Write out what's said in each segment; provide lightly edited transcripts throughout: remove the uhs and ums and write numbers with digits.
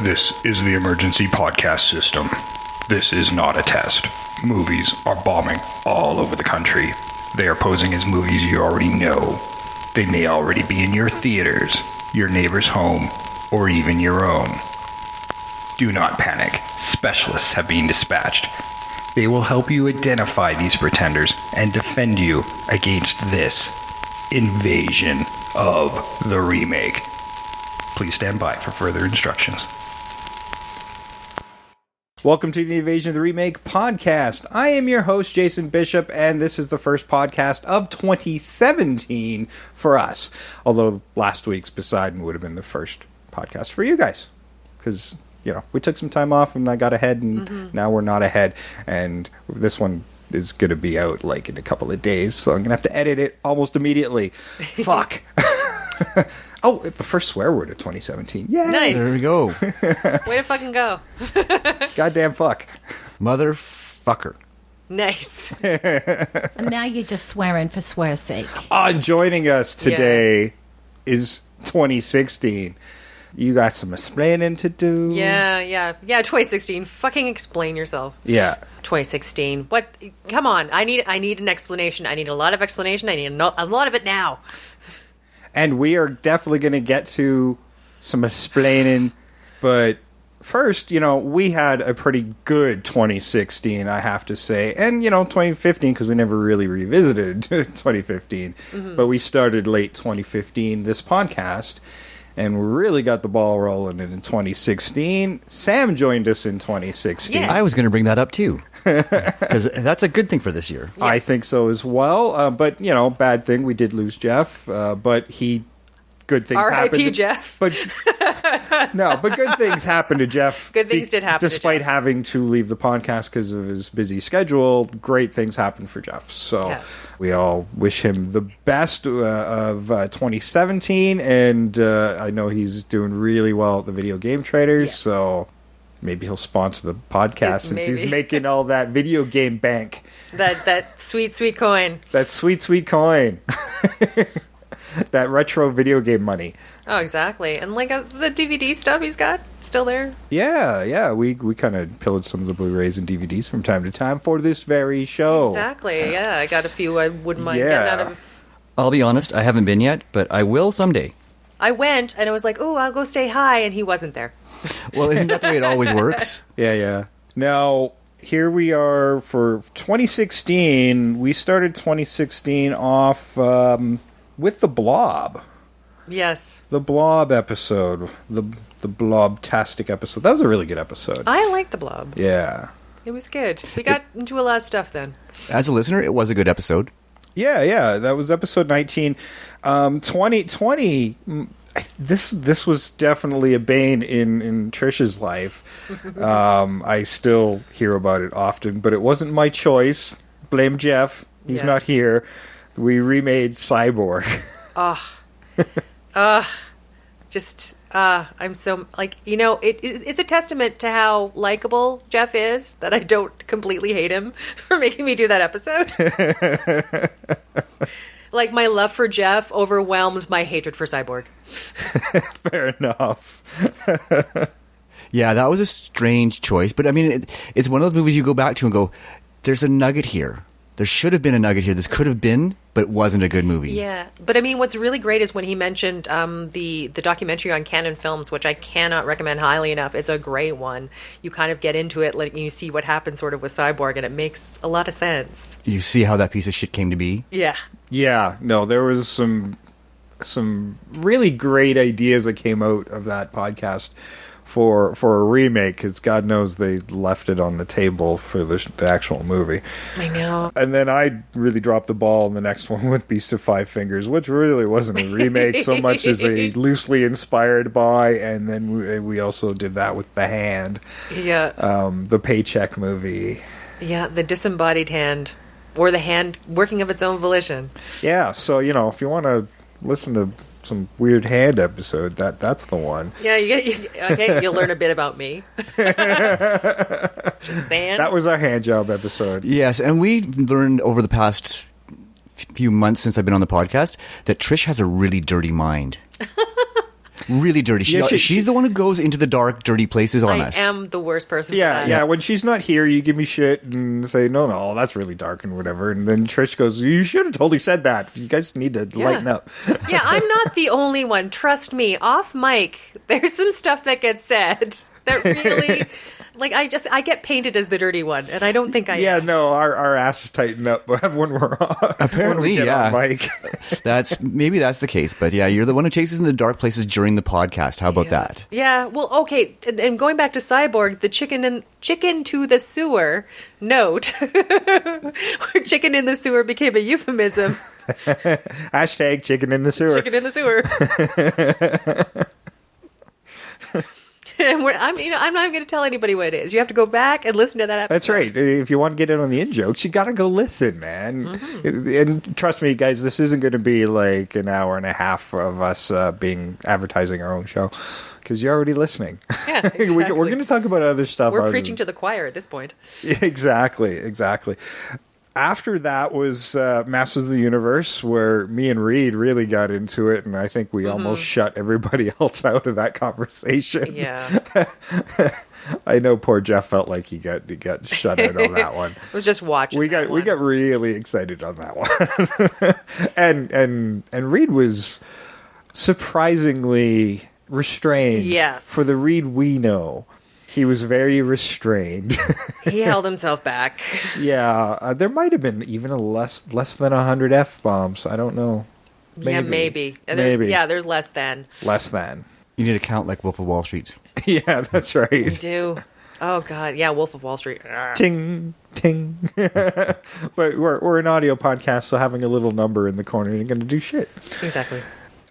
This is the emergency podcast system. This is not a test. Movies are bombing all over the country. They are posing as movies you already know. They may already be in your theaters, your neighbor's home, or even your own. Do not panic. Specialists have been dispatched. They will help you identify these pretenders and defend you against this invasion of the remake. Please stand by for further instructions. Welcome to the Invasion of the Remake Podcast. I am your host, Jason Bishop, and this is the first podcast of 2017 for us. Although last week's Poseidon would have been the first podcast for you guys. Because, you know, we took some time off and I got ahead, and now we're not ahead. And this one is going to be out like in a couple of days, so I'm going to have to edit it almost immediately. Fuck. Oh, the first swear word of 2017. Yeah, nice. There we go. Way to fucking go. Goddamn fuck. Motherfucker. Nice. And now you're just swearing for swear's sake. Joining us today is 2016. You got some explaining to do. Yeah, 2016. Fucking explain yourself. Yeah. 2016. What? Come on. I need an explanation. I need a lot of explanation. I need a lot of it now. And we are definitely going to get to some explaining. But first, you know, we had a pretty good 2016, I have to say. And, you know, 2015, because we never really revisited 2015. But we started late 2015, this podcast. And we really got the ball rolling in 2016. Sam joined us in 2016. Yeah. I was going to bring that up too. Because that's a good thing for this year. Yes. I think so as well. But, you know, bad thing, we did lose Jeff. But good things happened. R.I.P. Jeff. But good things happened to Jeff. Good things did happen to despite Jeff. having to leave the podcast because of his busy schedule. Great things happened for Jeff. So Yeah. we all wish him the best of 2017. And I know he's doing really well at the Video Game Traders. Yes. So maybe he'll sponsor the podcast since Maybe. he's making all that video game bank. That sweet, sweet coin. That sweet, sweet coin. That retro video game money. Oh, exactly. And like the DVD stuff he's got still there. Yeah. We kind of pillaged some of the Blu-rays and DVDs from time to time for this very show. Exactly. Yeah, I got a few I wouldn't mind getting out of. I'll be honest, I haven't been yet, but I will someday. I went and I was like, oh, I'll go stay high, and he wasn't there. Well, isn't that the way it always works? Yeah. Now, here we are for 2016. We started 2016 off with The Blob. Yes. The Blob episode. The Blob-tastic episode. That was a really good episode. I liked the Blob. Yeah. It was good. We got into a lot of stuff then. As a listener, it was a good episode. Yeah. That was episode 19. 2020... This was definitely a bane in Trish's life. I still hear about it often, but it wasn't my choice. Blame Jeff. He's Yes. not here. We remade Cyborg. I'm so, like, you know, it's a testament to how likable Jeff is that I don't completely hate him for making me do that episode. Like, my love for Jeff overwhelmed my hatred for Cyborg. Fair enough. Yeah, that was a strange choice. But, I mean, it's one of those movies you go back to and go, there's a nugget here. There should have been a nugget here. This could have been, but wasn't a good movie. Yeah. But, I mean, what's really great is when he mentioned the documentary on Canon Films, which I cannot recommend highly enough. It's a great one. You kind of get into it, like, you see what happens sort of with Cyborg, and it makes a lot of sense. You see how that piece of shit came to be? Yeah. Yeah, no, there was some really great ideas that came out of that podcast for a remake, because God knows they left it on the table for the actual movie. I know. And then I really dropped the ball in the next one with Beast of Five Fingers, which really wasn't a remake so much as a loosely inspired by, and then we also did that with The Hand. Yeah. The Paycheck movie. Yeah, the disembodied hand. Or the hand working of its own volition. Yeah, so, you know, if you want to listen to some weird hand episode, that's the one. Yeah, you'll learn a bit about me. Just saying. That was our hand job episode. Yes, and we learned over the past few months since I've been on the podcast that Trish has a really dirty mind. really dirty. She's the one who goes into the dark, dirty places on us. I am the worst person Yeah, for that. yeah. When she's not here, you give me shit and say, no, that's really dark and whatever. And then Trish goes, you should have totally said that. You guys need to lighten up. Yeah, I'm not the only one. Trust me. Off mic, there's some stuff that gets said that really... Like, I get painted as the dirty one, and I don't think I am. No, our asses tighten up when we're on. Apparently, when we get on mic. Maybe that's the case. But yeah, you're the one who chases in the dark places during the podcast. How about that? Yeah, well, okay. And going back to Cyborg, the chicken to the sewer note, where chicken in the sewer became a euphemism. Hashtag chicken in the sewer. Chicken in the sewer. And I'm not even going to tell anybody what it is. You have to go back and listen to that episode. That's right. If you want to get in on the in-jokes, you got to go listen, man. And trust me, guys, this isn't going to be like an hour and a half of us advertising our own show, because you're already listening. Yeah, exactly. We're going to talk about other stuff. We're preaching to the choir at this point. Exactly. After that was Masters of the Universe, where me and Reed really got into it, and I think we almost shut everybody else out of that conversation. Yeah. I know poor Jeff felt like he got shut out on that one. I was just watching. We got really excited on that one. and Reed was surprisingly restrained. Yes. For the Reed we know. He was very restrained. He held himself back. Yeah, there might have been even less than 100 F-bombs. I don't know. Yeah, maybe. There's less than. Less than. You need to count like Wolf of Wall Street. Yeah, that's right. We do. Oh, God. Yeah, Wolf of Wall Street. Ting, ting. But we're an audio podcast, so having a little number in the corner ain't going to do shit. Exactly.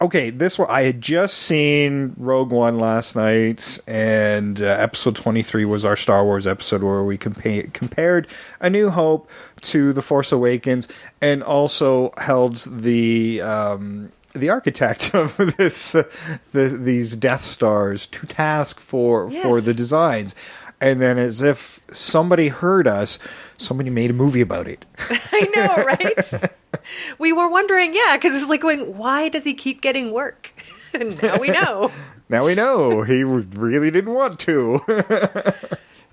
Okay, this one, I had just seen Rogue One last night, and episode 23 was our Star Wars episode where we compared A New Hope to The Force Awakens, and also held the architect of these Death Stars to task for the designs. And then, as if somebody heard us, somebody made a movie about it. I know, right? We were wondering, because it's like going, why does he keep getting work? And now we know. Now we know. He really didn't want to.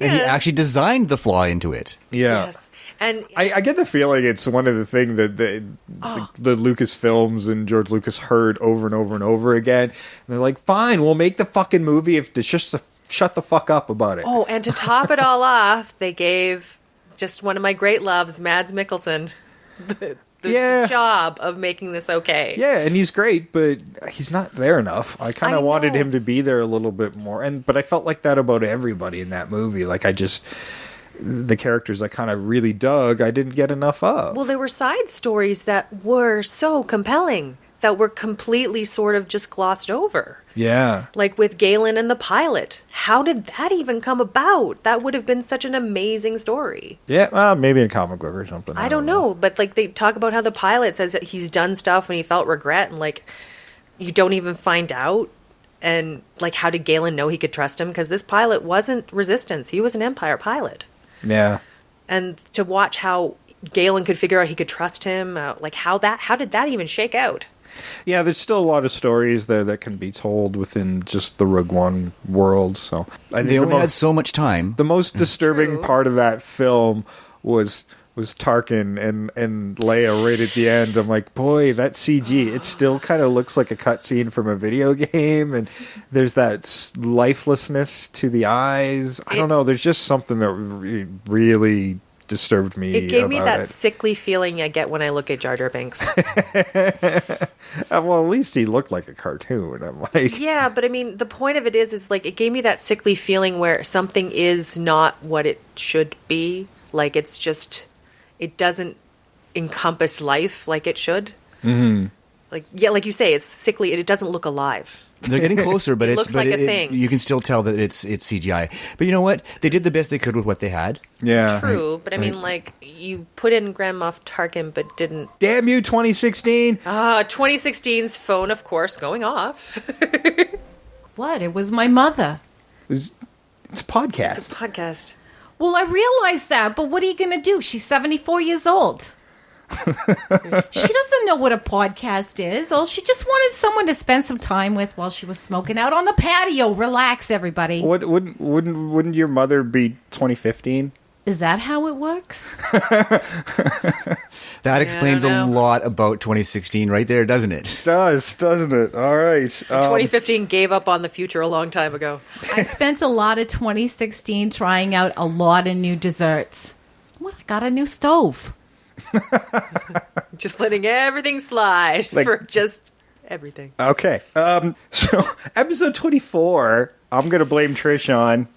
And he actually designed the flaw into it. Yeah. Yes. And I get the feeling it's one of the things that the Lucasfilms and George Lucas heard over and over and over again. And they're like, fine, we'll make the fucking movie if it's just shut the fuck up about it. Oh, and to top it all off, they gave just one of my great loves, Mads Mikkelsen, the job of making this okay. Yeah, and he's great, but he's not there enough. I kind of wanted him to be there a little bit more, but I felt like that about everybody in that movie. Like the characters I kind of really dug, I didn't get enough of. Well, there were side stories that were so compelling that were completely sort of just glossed over. Yeah. Like with Galen and the pilot. How did that even come about? That would have been such an amazing story. Yeah, well, maybe in comic book or something. I don't know. But like they talk about how the pilot says that he's done stuff and he felt regret, and like you don't even find out. And like, how did Galen know he could trust him? Because this pilot wasn't Resistance. He was an Empire pilot. Yeah. And to watch how Galen could figure out he could trust him, like how did that even shake out? Yeah, there's still a lot of stories there that can be told within just the Rogue One world. So They only had so much time. The most disturbing part of that film was Tarkin and Leia right at the end. I'm like, boy, that CG, it still kind of looks like a cutscene from a video game, and there's that lifelessness to the eyes. I don't know, there's just something that really disturbed me. It gave me that sickly feeling I get when I look at Jar Jar Binks. Well, at least he looked like a cartoon. I'm like, yeah, but I mean, the point of it is like it gave me that sickly feeling where something is not what it should be. Like it's just, it doesn't encompass life like it should. Mm-hmm. Like you say, it's sickly. It doesn't look alive. They're getting closer, but it looks like a thing. You can still tell that it's CGI. But you know what? They did the best they could with what they had. Yeah, true. But I mean, like you put in Grand Moff Tarkin, but didn't. Damn you, 2016! 2016's phone, of course, going off. What? It was my mother. It's a podcast. It's a podcast. Well, I realize that, but what are you going to do? She's 74 years old. She doesn't know what a podcast is. Oh, she just wanted someone to spend some time with while she was smoking out on the patio. Relax, everybody. Wouldn't your mother be 2015? Is that how it works? That explains I a don't know. lot about 2016 right there, doesn't it? Doesn't it? All right. 2015 gave up on the future a long time ago. I spent a lot of 2016 trying out a lot of new desserts. What? I got a new stove. Just letting everything slide for just everything. Okay. So episode 24, I'm going to blame Trish on.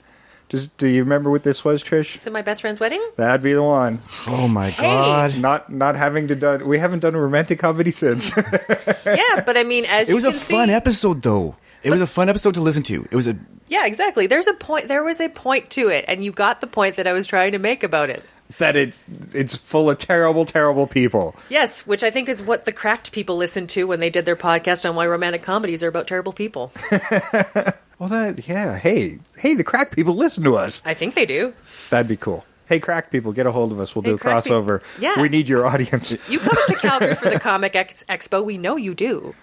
Do you remember what this was, Trish? Is it My Best Friend's Wedding? That'd be the one. Oh my God. Not having to done. We haven't done a romantic comedy since. Yeah, but I mean, as It you was a can fun see, episode, though. It was a fun episode to listen to. It was a... yeah, exactly. There was a point to it, and you got the point that I was trying to make about it. That it's full of terrible, terrible people. Yes, which I think is what the cracked people listened to when they did their podcast on why romantic comedies are about terrible people. Well, hey, the crack people listen to us. I think they do. That'd be cool. Hey, crack people, get a hold of us. We'll do a crack crossover. Yeah. We need your audience. You come up to Calgary for the Comic Expo. We know you do.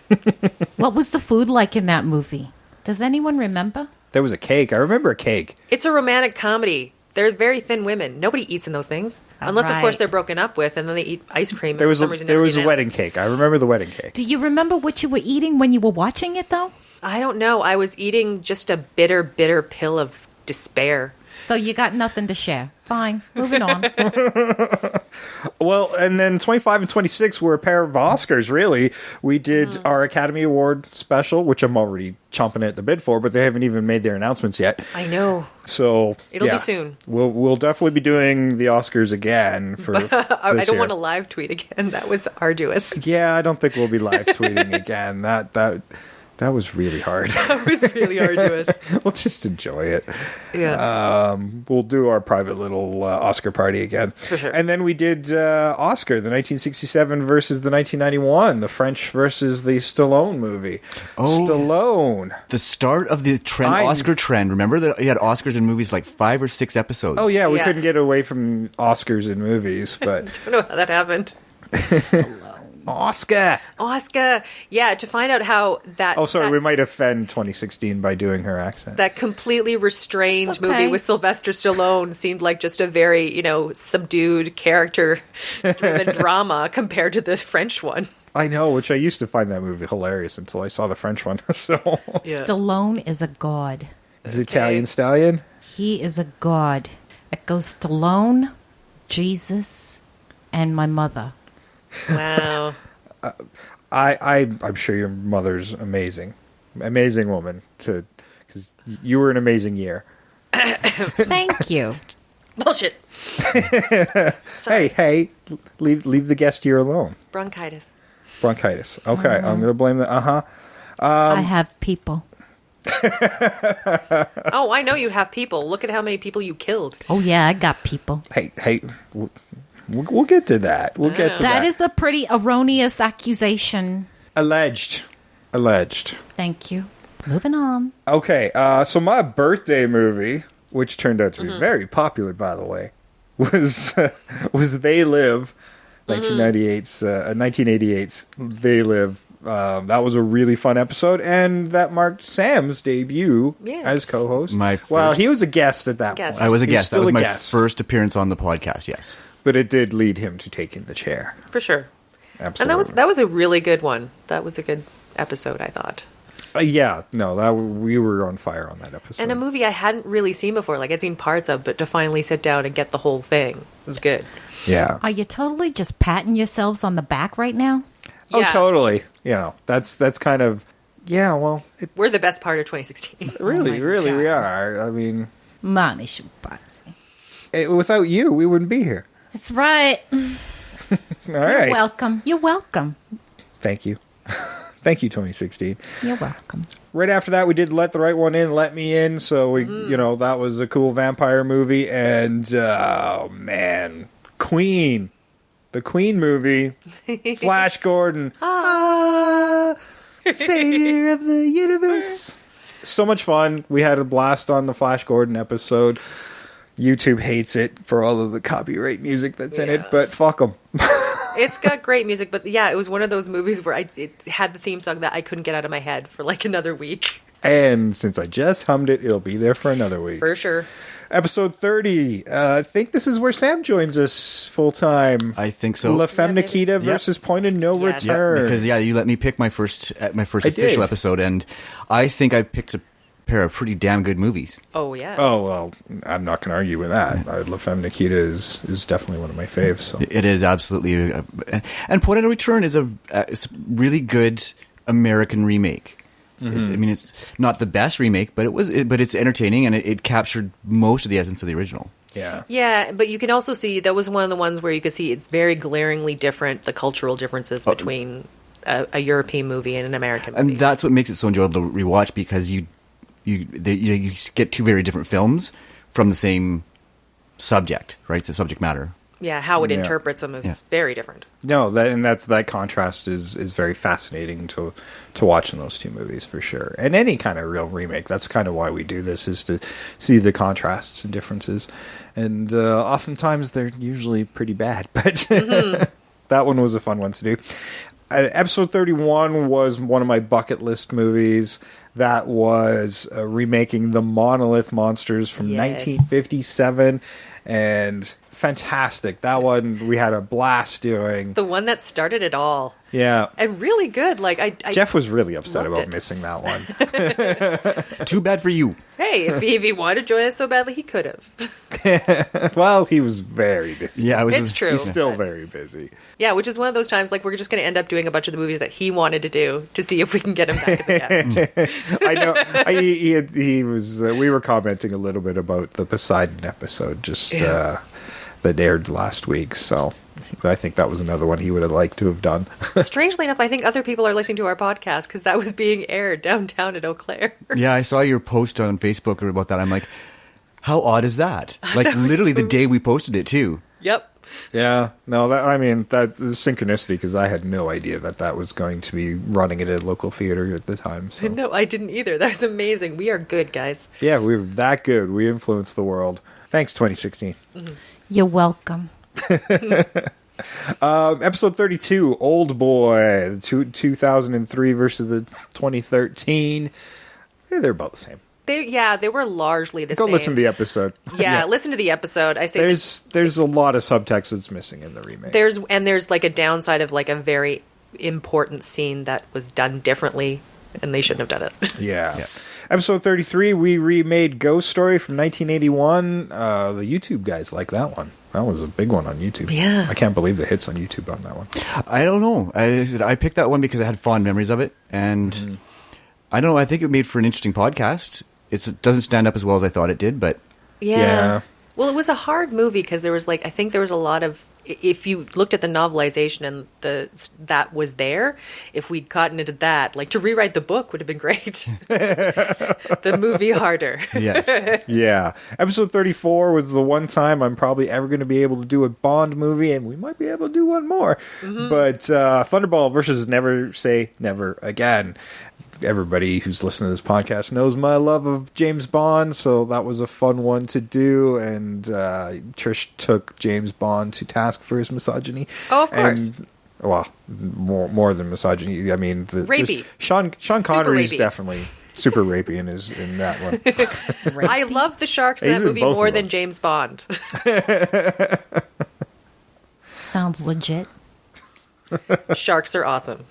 What was the food like in that movie? Does anyone remember? There was a cake. I remember a cake. It's a romantic comedy. They're very thin women. Nobody eats in those things. Unless, of course, Right. they're broken up with, and then they eat ice cream. There was for some reason there never was a get wedding announced. cake. I remember the wedding cake. Do you remember what you were eating when you were watching it, though? I don't know. I was eating just a bitter, bitter pill of despair. So you got nothing to share. Fine. Moving on. Well, and then 25 and 26 were a pair of Oscars, really. We did our Academy Award special, which I'm already chomping at the bit for, but they haven't even made their announcements yet. I know. So It'll be yeah. soon. We'll definitely be doing the Oscars again for I this don't year. want to live tweet again. That was arduous. Yeah, I don't think we'll be live tweeting again. That was really hard. That was really arduous. We'll just enjoy it. Yeah. We'll do our private little Oscar party again. For sure. And then we did Oscar, the 1967 versus the 1991, the French versus the Stallone movie. Oh. Stallone. The start of the trend, Oscar trend. Remember that you had Oscars in movies like 5 or 6 episodes? Oh, yeah, we Yeah. couldn't get away from Oscars in movies, but I don't know how that happened. Oscar. Oscar. Yeah, to find out how that. Oh, sorry, that, we might offend 2016 by doing her accent. that completely restrained It's okay. movie with Sylvester Stallone seemed like just a very, subdued character-driven drama compared to the French one. I know, which I used to find that movie hilarious until I saw the French one. So, Yeah. Stallone is a god. the Italian Stallion. He is a god. It goes Stallone, Jesus, and my mother. Wow. I'm sure your mother's amazing woman because you were an amazing year. Thank you. Bullshit. Sorry. Hey, leave the guest year alone. Bronchitis. Bronchitis. Okay, I'm gonna blame the I have people. Oh, I know you have people. Look at how many people you killed. Oh, yeah, I got people. Hey, we'll get to that. We'll get to that. That is a pretty erroneous accusation. alleged. Thank you. Moving on. Okay, so my birthday movie, which turned out to be very popular, by the way, was They Live, 1988's They Live. That was a really fun episode, and that marked Sam's debut Yeah. as co-host. Well, he was a guest at that Guest. point. I was a He's guest. That still was a my guest. first appearance on the podcast, yes. But it did lead him to taking the chair. For sure. Absolutely. And that was a really good one. That was a good episode, I thought. We were on fire on that episode. And a movie I hadn't really seen before. Like, I'd seen parts of, but to finally sit down and get the whole thing was good. Yeah. Are you totally just patting yourselves on the back right now? Oh, Yeah. totally. That's kind of, well, We're the best part of 2016. really, we God. are. I mean, Mani Shubazzi. without you, we wouldn't be here. That's right. All You're right. welcome. You're welcome. Thank you. Thank you, 2016. You're welcome. Right after that, we did Let the Right One In, Let Me In. So, that was a cool vampire movie. And, man, Queen. The Queen movie. Flash Gordon. Savior of the universe. So much fun. We had a blast on the Flash Gordon episode. YouTube hates it for all of the copyright music that's in it, but fuck them. It's got great music, but yeah, it was one of those movies where it had the theme song that I couldn't get out of my head for like another week. And since I just hummed it, it'll be there for another week. For sure. Episode 30. I think this is where Sam joins us full time. I think so. La Femme Yeah, Nikita versus Point of No Yes. Return. Because you let me pick my first official did. episode, and I think I picked a pair of pretty damn good movies. Oh yeah. Oh, well, I'm not going to argue with that. La Femme Nikita is definitely one of my faves. So. It is absolutely, and Point of No Return is it's a really good American remake. I mean, it's not the best remake, but but it's entertaining, and it captured most of the essence of the original. Yeah. Yeah, but you can also see that was one of the ones where you could see it's very glaringly different, the cultural differences between a European movie and an American movie. And that's what makes it so enjoyable to rewatch, because you get two very different films from the same subject, right? The subject matter. Yeah, how it Yeah. interprets them is Yeah. very different. No, that contrast is very fascinating to watch in those two movies for sure. And any kind of real remake, that's kind of why we do this, is to see the contrasts and differences. And oftentimes they're usually pretty bad, but that one was a fun one to do. Episode 31 was one of my bucket list movies. That was remaking the Monolith Monsters from Yes. 1957, and fantastic. That one we had a blast doing. The one that started it all. Yeah. And really good. Like I Jeff was really upset loved about it. missing that one. Too bad for you. Hey, if he wanted to join us so badly, he could have. Well, he was very busy. Yeah, It's true. He's still very busy. Yeah, which is one of those times like we're just going to end up doing a bunch of the movies that he wanted to do to see if we can get him back as a guest. I know. He was. We were commenting a little bit about the Poseidon episode that aired last week. So I think that was another one he would have liked to have done. Strangely enough, I think other people are listening to our podcast because that was being aired downtown at Eau Claire. Yeah, I saw your post on Facebook about that. I'm like, how odd is that? Like, literally the day we posted it, too. Yep. Yeah. No, that is synchronicity, because I had no idea that was going to be running at a local theater at the time. So. No, I didn't either. That's amazing. We are good, guys. Yeah, we were that good. We influenced the world. Thanks, 2016. You're welcome. Episode 32, Old Boy, the 2003 versus the 2013. Yeah, they're about the same. They were largely the same. Go listen to the episode. Yeah, listen to the episode. I say There's a lot of subtext that's missing in the remake. there's like a downside of like a very important scene that was done differently, and they shouldn't have done it. Yeah. Episode 33, we remade Ghost Story from 1981. The YouTube guys like that one. That was a big one on YouTube. Yeah. I can't believe the hits on YouTube on that one. I don't know. I picked that one because I had fond memories of it, and I don't know. I think it made for an interesting podcast. It doesn't stand up as well as I thought it did, but Yeah. Well, it was a hard movie because there was I think there was a lot of, if you looked at the novelization and that was there, if we'd gotten into that, like to rewrite the book would have been great. The movie harder. yes. Yeah. Episode 34 was the one time I'm probably ever going to be able to do a Bond movie, and we might be able to do one more. But Thunderball versus Never Say Never Again. Everybody who's listening to this podcast knows my love of James Bond, so that was a fun one to do. And Trish took James Bond to task for his misogyny. Oh, of course. And, well, more than misogyny. I mean, Rapey. Sean Super Connery's rapey. definitely super rapey in that one. I love the sharks in He's that in movie both more of them. than James Bond. Sounds legit. Sharks are awesome.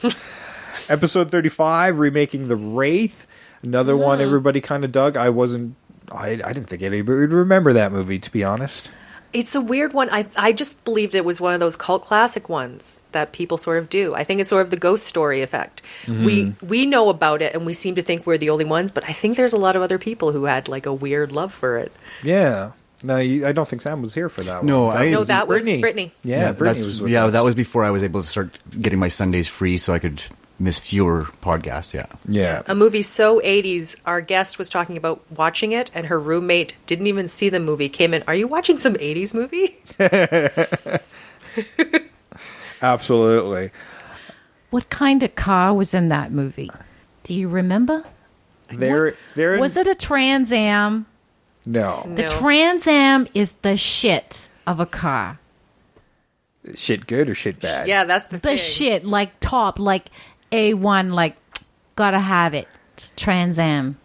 Episode 35, remaking The Wraith. Another one everybody kind of dug. I didn't think anybody would remember that movie, to be honest. It's a weird one. I just believed it was one of those cult classic ones that people sort of do. I think it's sort of the Ghost Story effect. We know about it, and we seem to think we're the only ones, but I think there's a lot of other people who had like a weird love for it. Yeah. No, I don't think Sam was here for that No, one. No, that was Brittany. Yeah, Brittany that's, was with us. that was before I was able to start getting my Sundays free, so I could miss fewer podcasts. Yeah. Yeah. A movie so 80s, our guest was talking about watching it, and her roommate didn't even see the movie, came in, are you watching some 80s movie? Absolutely. What kind of car was in that movie? Do you remember? They're Was it a Trans Am? No. The Trans Am is the shit of a car. Shit good or shit bad? Yeah, that's the The thing. shit, like top, like A1, like gotta have it. It's Trans Am.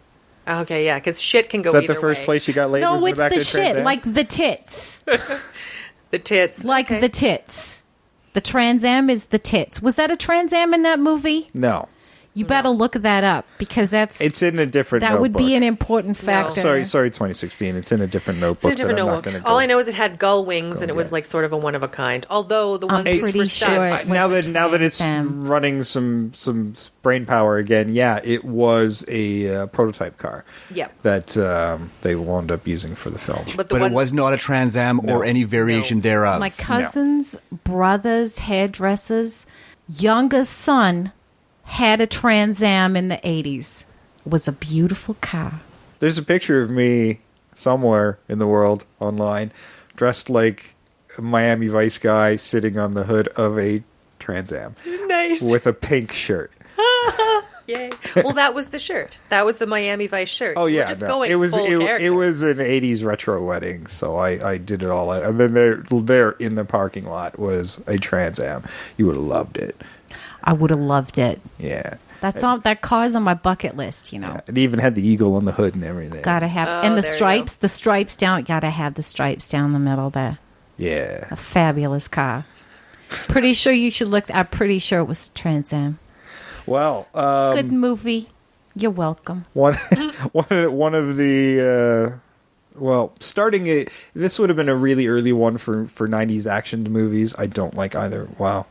Okay, yeah, because shit can go Is that either the first way. place you got laid? was No, in it's the back the of Trans shit, Am? like the tits. The tits. Like Okay. the tits. The Trans Am is the tits. Was that a Trans Am in that movie? No, You better look that up because it's in a different. that would be notebook. an important factor. Sorry, 2016. It's in a different notebook. It's a different that I'm not notebook. gonna All go- I know is it had gull wings, and it was get. like sort of a one of a kind. Although the I'm ones used pretty for sure stunts. it now was that a now that it's Trans Am. running some brain power again, yeah, it was a prototype car. Yep. That they wound up using for the film. But the But one it was not a Trans Am or any variation No. thereof. My cousin's brother's hairdresser's youngest son had a Trans Am in the 80s. It was a beautiful car. There's a picture of me somewhere in the world online, dressed like a Miami Vice guy, sitting on the hood of a Trans Am nice. with a pink shirt. Yay. Well, that was the shirt. That was the Miami Vice shirt. Oh You were yeah, just no. going it was full it character. was an '80s retro wedding, so I did it all. And then there in the parking lot was a Trans Am. You would have loved it. I would have loved it. Yeah, That's all. That car's on my bucket list. You know, it even had the eagle on the hood and everything. gotta have Oh, and the there you stripes. The stripes down. Gotta have the stripes down the middle there. Yeah, A fabulous car. Pretty sure you should look. I'm pretty sure it was Trans Am. well, Good movie. You're welcome. one of the starting it. This would have been a really early one for '90s action movies. I don't like either. Wow,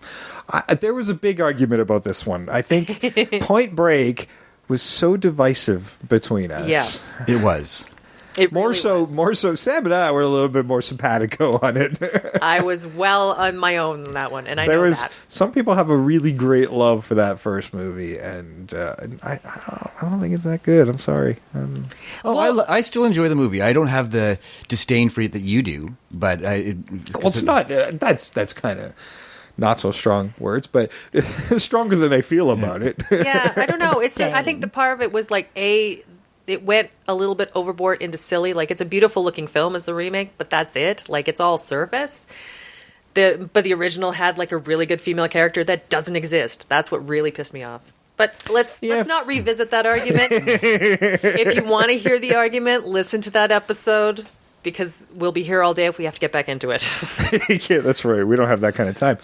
there was a big argument about this one. I think Point Break was so divisive between us. Yeah. It was. It More really so, was. Sam and I were a little bit more simpatico on it. I was well on my own on that one, and I There know was that. some people have a really great love for that first movie, and I don't think it's that good. I'm sorry. I still enjoy the movie. I don't have the disdain for it that you do, but It's not. That's kind of not so strong words, but stronger than I feel about it. Yeah, I don't know. It's just, I Disdain. think the part of it was like it went a little bit overboard into silly. Like it's a beautiful looking film as the remake, but that's it. Like it's all surface. But the original had like a really good female character that doesn't exist. That's what really pissed me off. But let's not revisit that argument. If you want to hear the argument, listen to that episode because we'll be here all day if we have to get back into it. Yeah, that's right. We don't have that kind of time.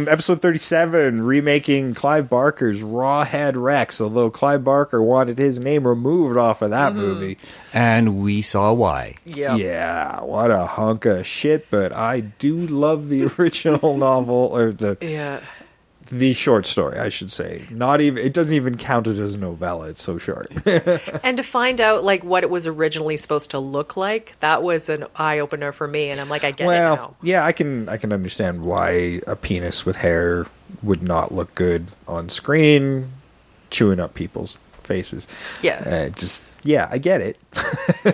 Episode 37, remaking Clive Barker's Rawhead Rex, although Clive Barker wanted his name removed off of that movie. and we saw why. Yeah, what a hunk of shit, but I do love the original novel, or the short story, I should say. It doesn't even count it as a novella, it's so short. And to find out like what it was originally supposed to look like, that was an eye opener for me. And I'm like, I get it now. Yeah, I can understand why a penis with hair would not look good on screen, chewing up people's faces. Yeah. I get it.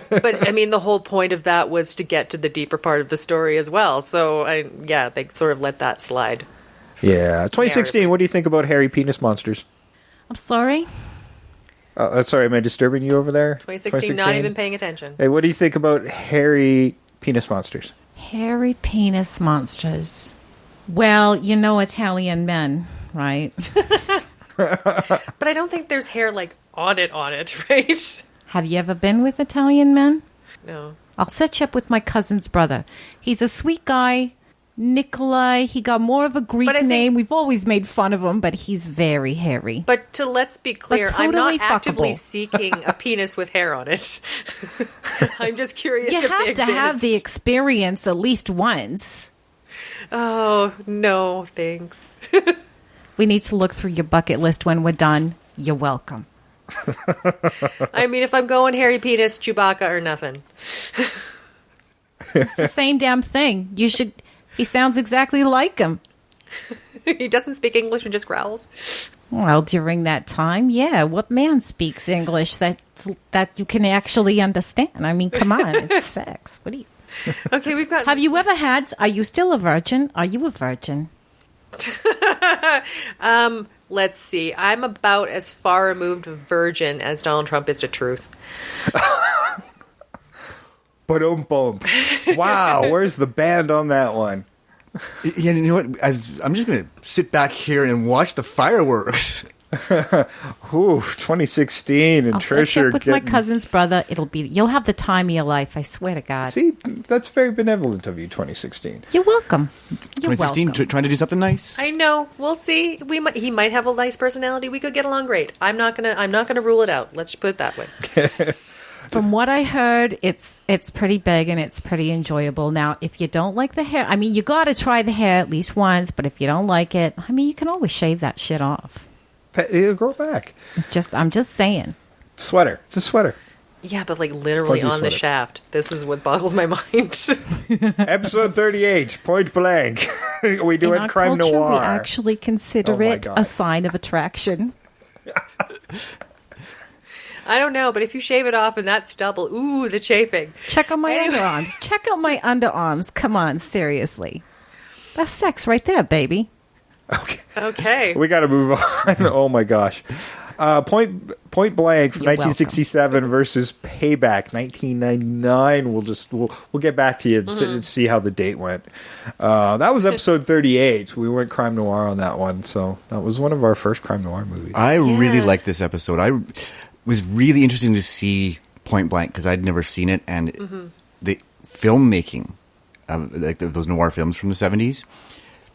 But I mean, the whole point of that was to get to the deeper part of the story as well. So they sort of let that slide. Yeah, 2016. What do you think about hairy penis monsters? I'm sorry. Sorry, am I disturbing you over there? 2016, not even paying attention. Hey, what do you think about hairy penis monsters? Hairy penis monsters. Well, you know Italian men, right? But I don't think there's hair like on it, right? Have you ever been with Italian men? No. I'll set you up with my cousin's brother. He's a sweet guy. Nikolai, he got more of a Greek But I think- name. We've always made fun of him, but he's very hairy. But let's be clear, I'm totally not actively fuckable. seeking a penis with hair on it. I'm just curious You if they have to have exist. the experience at least once. Oh, no, thanks. We need to look through your bucket list when we're done. You're welcome. I mean, if I'm going hairy penis, Chewbacca or nothing. It's the same damn thing. You should... He sounds exactly like him. He doesn't speak English and just growls. Well, during that time, yeah. What man speaks English that you can actually understand? I mean, come on, it's sex. What do you? Okay, we've got... Have you ever had? Are you still a virgin? Are you a virgin? Let's see. I'm about as far removed of virgin as Donald Trump is to truth. Boom. Wow, where's the band on that one? Yeah, you know what? I'm just going to sit back here and watch the fireworks. Ooh, 2016 and I'll Trish set you are up with getting... my cousin's brother. You'll have the time of your life. I swear to God. See, that's very benevolent of you, 2016. You're welcome. You're 2016, welcome. trying to do something nice. I know. We'll see. He might have a nice personality. We could get along great. I'm not gonna rule it out. Let's put it that way. From what I heard, it's pretty big and it's pretty enjoyable. Now, if you don't like the hair, I mean, you got to try the hair at least once. But if you don't like it, I mean, you can always shave that shit off. It'll grow back. I'm just saying. Sweater. It's a sweater. Yeah, but like literally Fuzzy on the sweater. shaft. This is what boggles my mind. Episode 38, Point Blank. We do In it our crime culture, noir. we actually consider Oh my it God. a sign of attraction. I don't know, but if you shave it off and that stubble, ooh, the chafing. Check out my Anyway. underarms. Check out my underarms. Come on, seriously. That's sex right there, baby. Okay. We got to move on. Oh my gosh. Point Blank from You're 1967 versus Payback 1999. We'll get back to you and see how the date went. That was episode 38. We went crime noir on that one, so that was one of our first crime noir movies. I really Yeah. liked this episode. I was really interesting to see Point Blank because I'd never seen it, and the filmmaking, like those noir films from the 70s,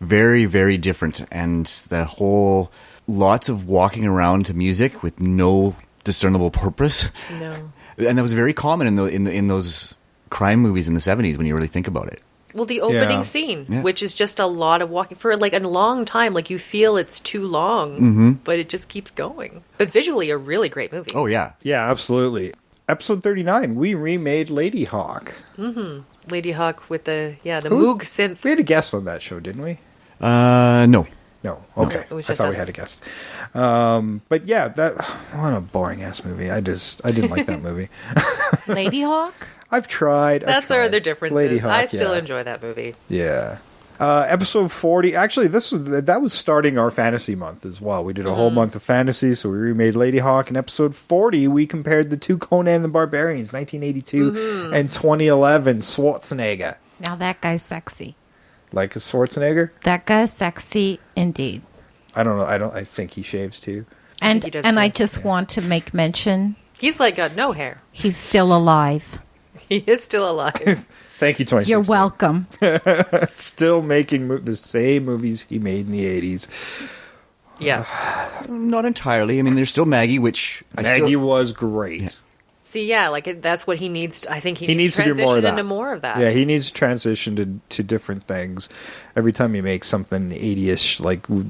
very, very different, and the whole lots of walking around to music with no discernible purpose. No. And that was very common in those crime movies in the 70s when you really think about it. Well, the opening Yeah. scene, Yeah. which is just a lot of walking for like a long time. Like you feel it's too long, but it just keeps going. But visually, a really great movie. Oh yeah, Yeah, absolutely. Episode 39, we remade Lady Hawk. Lady Hawk with the Moog synth. We had a guest on that show, didn't we? no. No. Okay. it was I just thought us. we had a guest. But yeah, what a boring ass movie. I didn't like that movie. Lady Hawk? I've tried. That's our other differences. Lady Hawk, I still yeah. enjoy that movie. Yeah. Episode 40. Actually, that was starting our fantasy month as well. We did a whole month of fantasy, so we remade Lady Hawk. In episode 40, we compared the two Conan the Barbarians, 1982 and 2011. Schwarzenegger. Now that guy's sexy. Like a Schwarzenegger? That guy's sexy indeed. I don't know. I think he shaves too. And he does and too. I just want to make mention He's like got no hair. he's still alive. He is still alive. Thank you, 2016. You're welcome. Still making the same movies he made in the 80s. Yeah. Not entirely. I mean, there's still Maggie, which Maggie was great. Yeah. See, yeah, like that's what he needs. I think he Needs needs to do more of that. into more of that. Yeah, he needs to transition to different things. Every time he makes something 80ish like we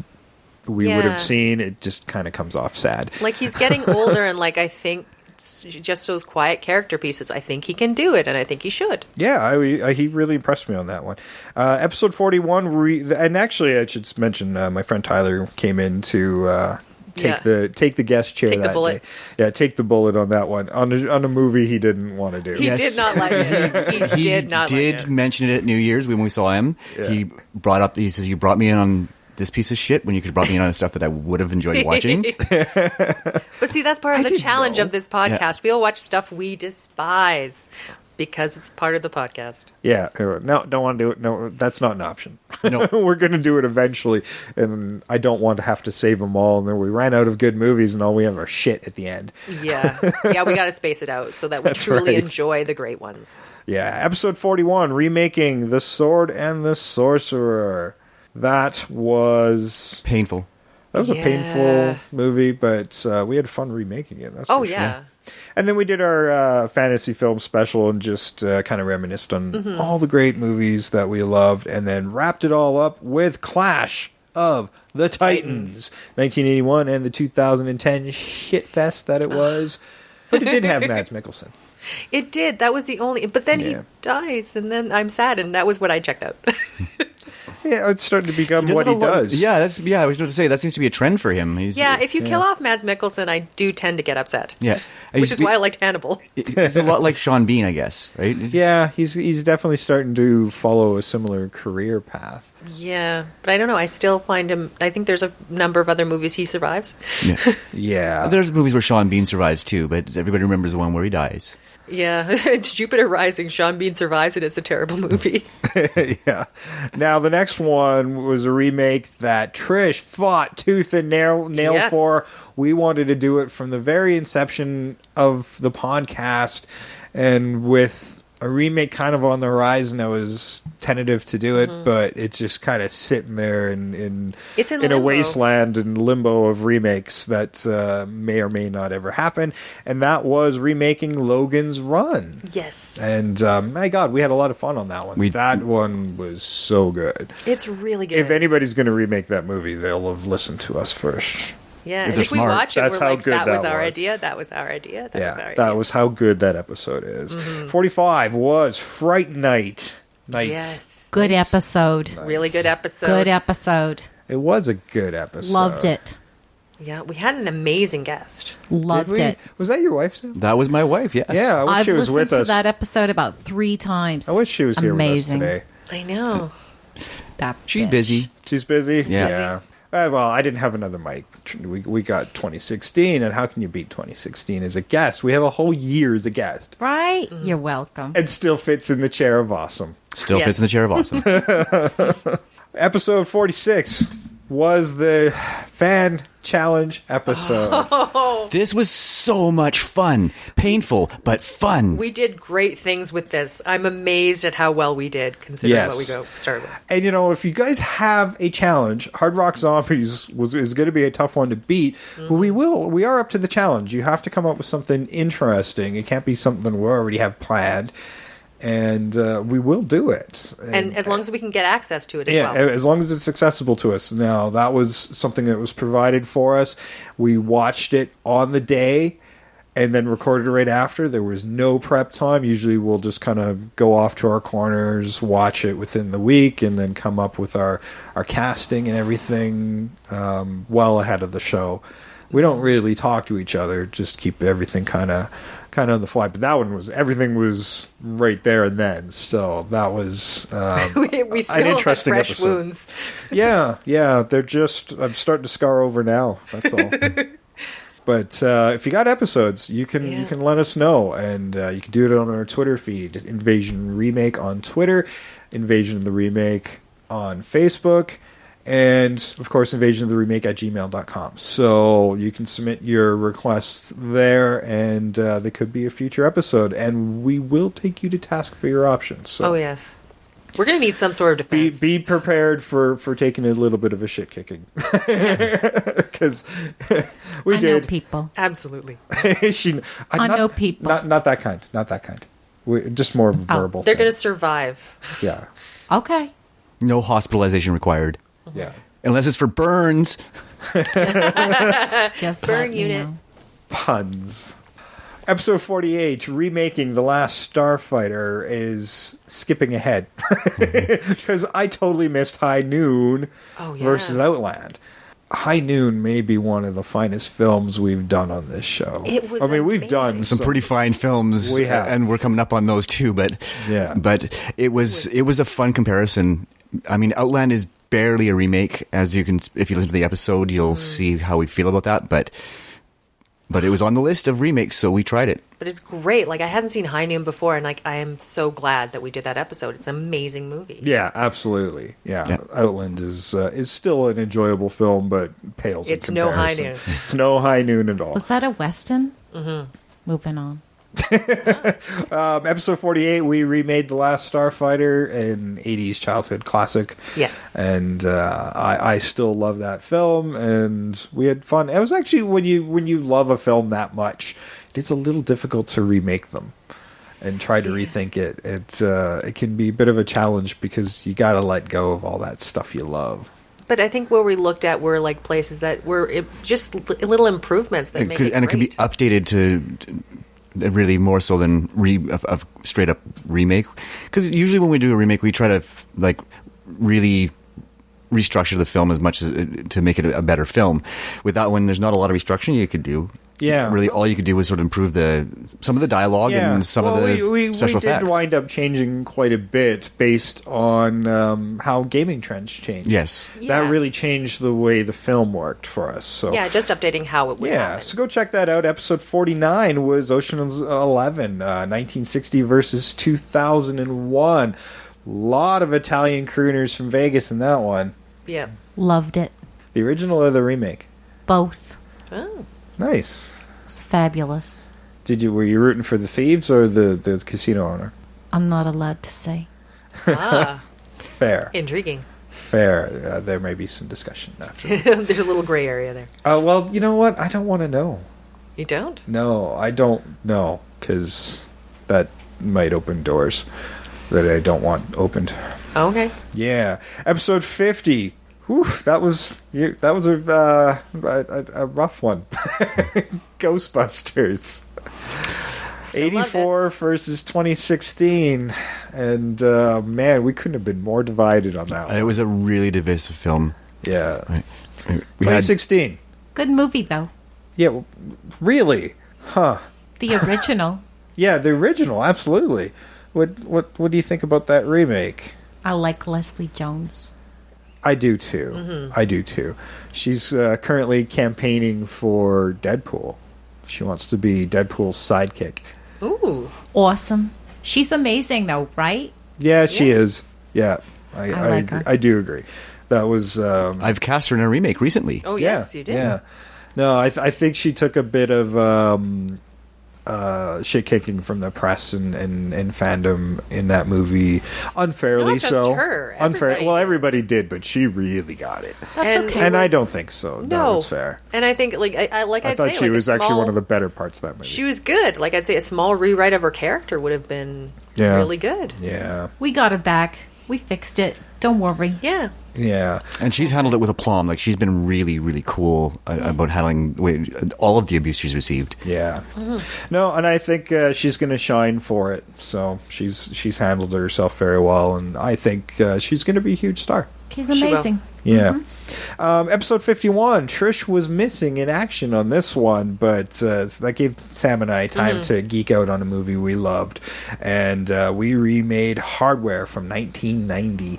would Yeah. have seen, it just kind of comes off sad. Like he's getting older, and like I think it's just those quiet character pieces. I think he can do it, and I think he should. Yeah, he really impressed me on that one. Episode 41, and actually I should mention my friend Tyler came in to take the guest chair Take the that bullet. day. Yeah, take the bullet on that one on a movie he didn't want to do. He Yes. did not like it. He did not like it. mention it at New Year's when we saw him. Yeah. He brought up, he says, you brought me in on this piece of shit when you could have brought me in on stuff that I would have enjoyed watching. But see, that's part of the didn't challenge know. of this podcast. We'll watch stuff we despise because it's part of the podcast. Yeah, no, don't want to do it. No, that's not an option. No. We're going to do it eventually, and I don't want to have to save them all. And then we ran out of good movies, and all we have are shit at the end. Yeah. Yeah, we got to space it out so that we That's truly right. enjoy the great ones. Yeah, episode 41, remaking The Sword and the Sorcerer. That was Painful. a Yeah. painful movie, but we had fun remaking it. That's Oh, for sure. yeah. And then we did our fantasy film special and just kind of reminisced on all the great movies that we loved, and then wrapped it all up with Clash of the Titans, 1981, and the 2010 shitfest that it was. But it did have Mads Mikkelsen. It did. That was the only. But then Yeah. he dies, and then I'm sad, and that was when I checked out. Yeah, it's starting to become He what does he a lot- does. Yeah, I was going to say, that seems to be a trend for him. He's, Yeah, if you kill off Mads Mikkelsen, I do tend to get upset. Yeah. Which is why I liked Hannibal. He's a lot like Sean Bean, I guess, right? Yeah, he's definitely starting to follow a similar career path. Yeah, but I don't know. I still find him. I think there's a number of other movies he survives. Yeah. Yeah. There's movies where Sean Bean survives too, but everybody remembers the one where he dies. Yeah, it's Jupiter Rising. Sean Bean survives it. It's a terrible movie. Yeah. Now, the next one was a remake that Trish fought tooth and nail Yes. for. We wanted to do it from the very inception of the podcast, and with a remake kind of on the horizon, I was tentative to do it, but it's just kind of sitting there It's in a limbo. wasteland and limbo of remakes that may or may not ever happen. And that was remaking Logan's Run. Yes. And my God, we had a lot of fun on that one. That one was so good. It's really good. If anybody's going to remake that movie, they'll have listened to us first. Yeah, If and they're if we smart. watch it, That's we're how like, good that was that our was. idea, that was our idea, that was our idea. That was how good that episode is. 45 was Fright Night. Nights. Yes. Good episode. Really good episode. Good episode. It was a good episode. Loved it. Yeah, we had an amazing guest. Loved Did we? it. Was that your wife, Sam? That was my wife, yes. Yeah, I wish I've she was listened with to us. that episode about 3 times. I wish she was here Amazing. with us today. I know. That She's bitch. busy. She's busy? Yeah. Well, I didn't have another mic. We got 2016, and how can you beat 2016 as a guest? We have a whole year as a guest. Right? You're welcome. And still fits in the chair of awesome. Still Yes. fits in the chair of awesome. Episode 46 was the fan challenge episode. This was so much fun. Painful, but fun. We did great things with this. I'm amazed at how well we did, considering what we started with. And you know, if you guys have a challenge, Hard Rock Zombies is going to be a tough one to beat. But we are up to the challenge. You have to come up with something interesting. It can't be something we already have planned. And we will do it. And as long as we can get access to it as Yeah, well. as long as it's accessible to us. Now, that was something that was provided for us. We watched it on the day and then recorded it right after. There was no prep time. Usually we'll just kind of go off to our corners, watch it within the week, and then come up with our casting and everything well ahead of the show. We don't really talk to each other, just keep everything kind of on the fly. But that one everything was right there and then. So that was we still an have interesting fresh episode. wounds. Yeah, they're just, I'm starting to scar over now. That's all. But if you got episodes, you can let us know, and you can do it on our Twitter feed. Invasion Remake on Twitter, Invasion of the Remake on Facebook, and of course invasionoftheremake@gmail.com. So you can submit your requests there, and they could be a future episode, and we will take you to task for your options. So Oh, yes. We're going to need some sort of defense. be prepared for taking a little bit of a shit kicking. Because we I know did. people. Absolutely. I know people. Not that kind. Not that kind. Just more of a verbal. They're thing. going to survive. Yeah. Okay. No hospitalization required. Yeah. Unless it's for burns. Just Burn let me unit. know. Puns. Episode 48, remaking The Last Starfighter, is skipping ahead. Because I totally missed High Noon versus Outland. High Noon may be one of the finest films we've done on this show. It was we've done amazing. Some pretty fine films. We have. And we're coming up on those too, but Yeah. But it was a fun comparison. I mean, Outland is barely a remake, as you can, if you listen to the episode, you'll see how we feel about that, but it was on the list of remakes, so we tried it. But it's great. Like, I hadn't seen High Noon before, and like, I am so glad that we did that episode. It's an amazing movie. Yeah, absolutely. Yeah, Yeah. Outland is still an enjoyable film, but pales It's in no comparison. High Noon. It's no High Noon at all. Was that a Western? Mm-hmm. Moving on. Episode 48, we remade The Last Starfighter, an 80s childhood classic. Yes. And I still love that film, and we had fun. It was actually, when you love a film that much, it's a little difficult to remake them and try to rethink it. It can be a bit of a challenge because you got to let go of all that stuff you love. But I think where we looked at were like places that were just little improvements that make it And it could be great. updated to really more so than a straight up remake, because usually when we do a remake we try to really restructure the film as much as to make it a better film. With that one, there's not a lot of restructuring you could do. Yeah. really all you could do was sort of improve some of the dialogue and some of the we special did effects. wind up changing quite a bit based on how gaming trends changed. Yes. Yeah. That really changed the way the film worked for us. So Yeah, just updating how it would happen. so go check that out. Episode 49 was Ocean's 11, 1960 versus 2001. Lot of Italian crooners from Vegas in that one. Yeah. Loved it. The original or the remake? Both. Oh. Nice. It was fabulous. Were you rooting for the thieves or the casino owner? I'm not allowed to say. Ah, Fair. intriguing. Fair. There may be some discussion after. There's a little gray area there. Well, you know what? I don't want to know. You don't? No, I don't know, because that might open doors that I don't want opened. Okay. Yeah. Episode 50. Whew, that was a rough one. Ghostbusters. Still 84 versus 2016. And, man, we couldn't have been more divided on that one. It was a really divisive film. Yeah. Right. We had 2016. Good movie, though. Yeah, well, really? Huh. The original. Yeah, the original, absolutely. What do you think about that remake? I like Leslie Jones. I do too. Mm-hmm. I do too. She's currently campaigning for Deadpool. She wants to be Deadpool's sidekick. Ooh. Awesome. She's amazing, though, right? Yeah, she is. Yeah, I like agree. her. I do agree. That was I've cast her in a remake recently. Oh, yeah, yes, you did. Yeah. No, I think she took a bit of shit kicking from the press and fandom in that movie, unfairly. Not just so her, unfair. everybody Well, did. everybody did, but she really got it. That's And- okay. And I was- don't think so. That No. was fair. And I think, I thought she was actually one of the better parts of that movie. She was good. Like, I'd say a small rewrite of her character would have been Yeah. really good. Yeah. We got her back. We fixed it. Don't worry. Yeah. Yeah. And she's handled it with aplomb. Like, she's been really, really cool about handling all of the abuse she's received. Yeah. No, and I think she's going to shine for it. So she's handled herself very well, and I think she's going to be a huge star. She's She will. amazing. Yeah. Episode 51, Trish was missing in action on this one, but that gave Sam and I time to geek out on a movie we loved. And we remade Hardware from 1990.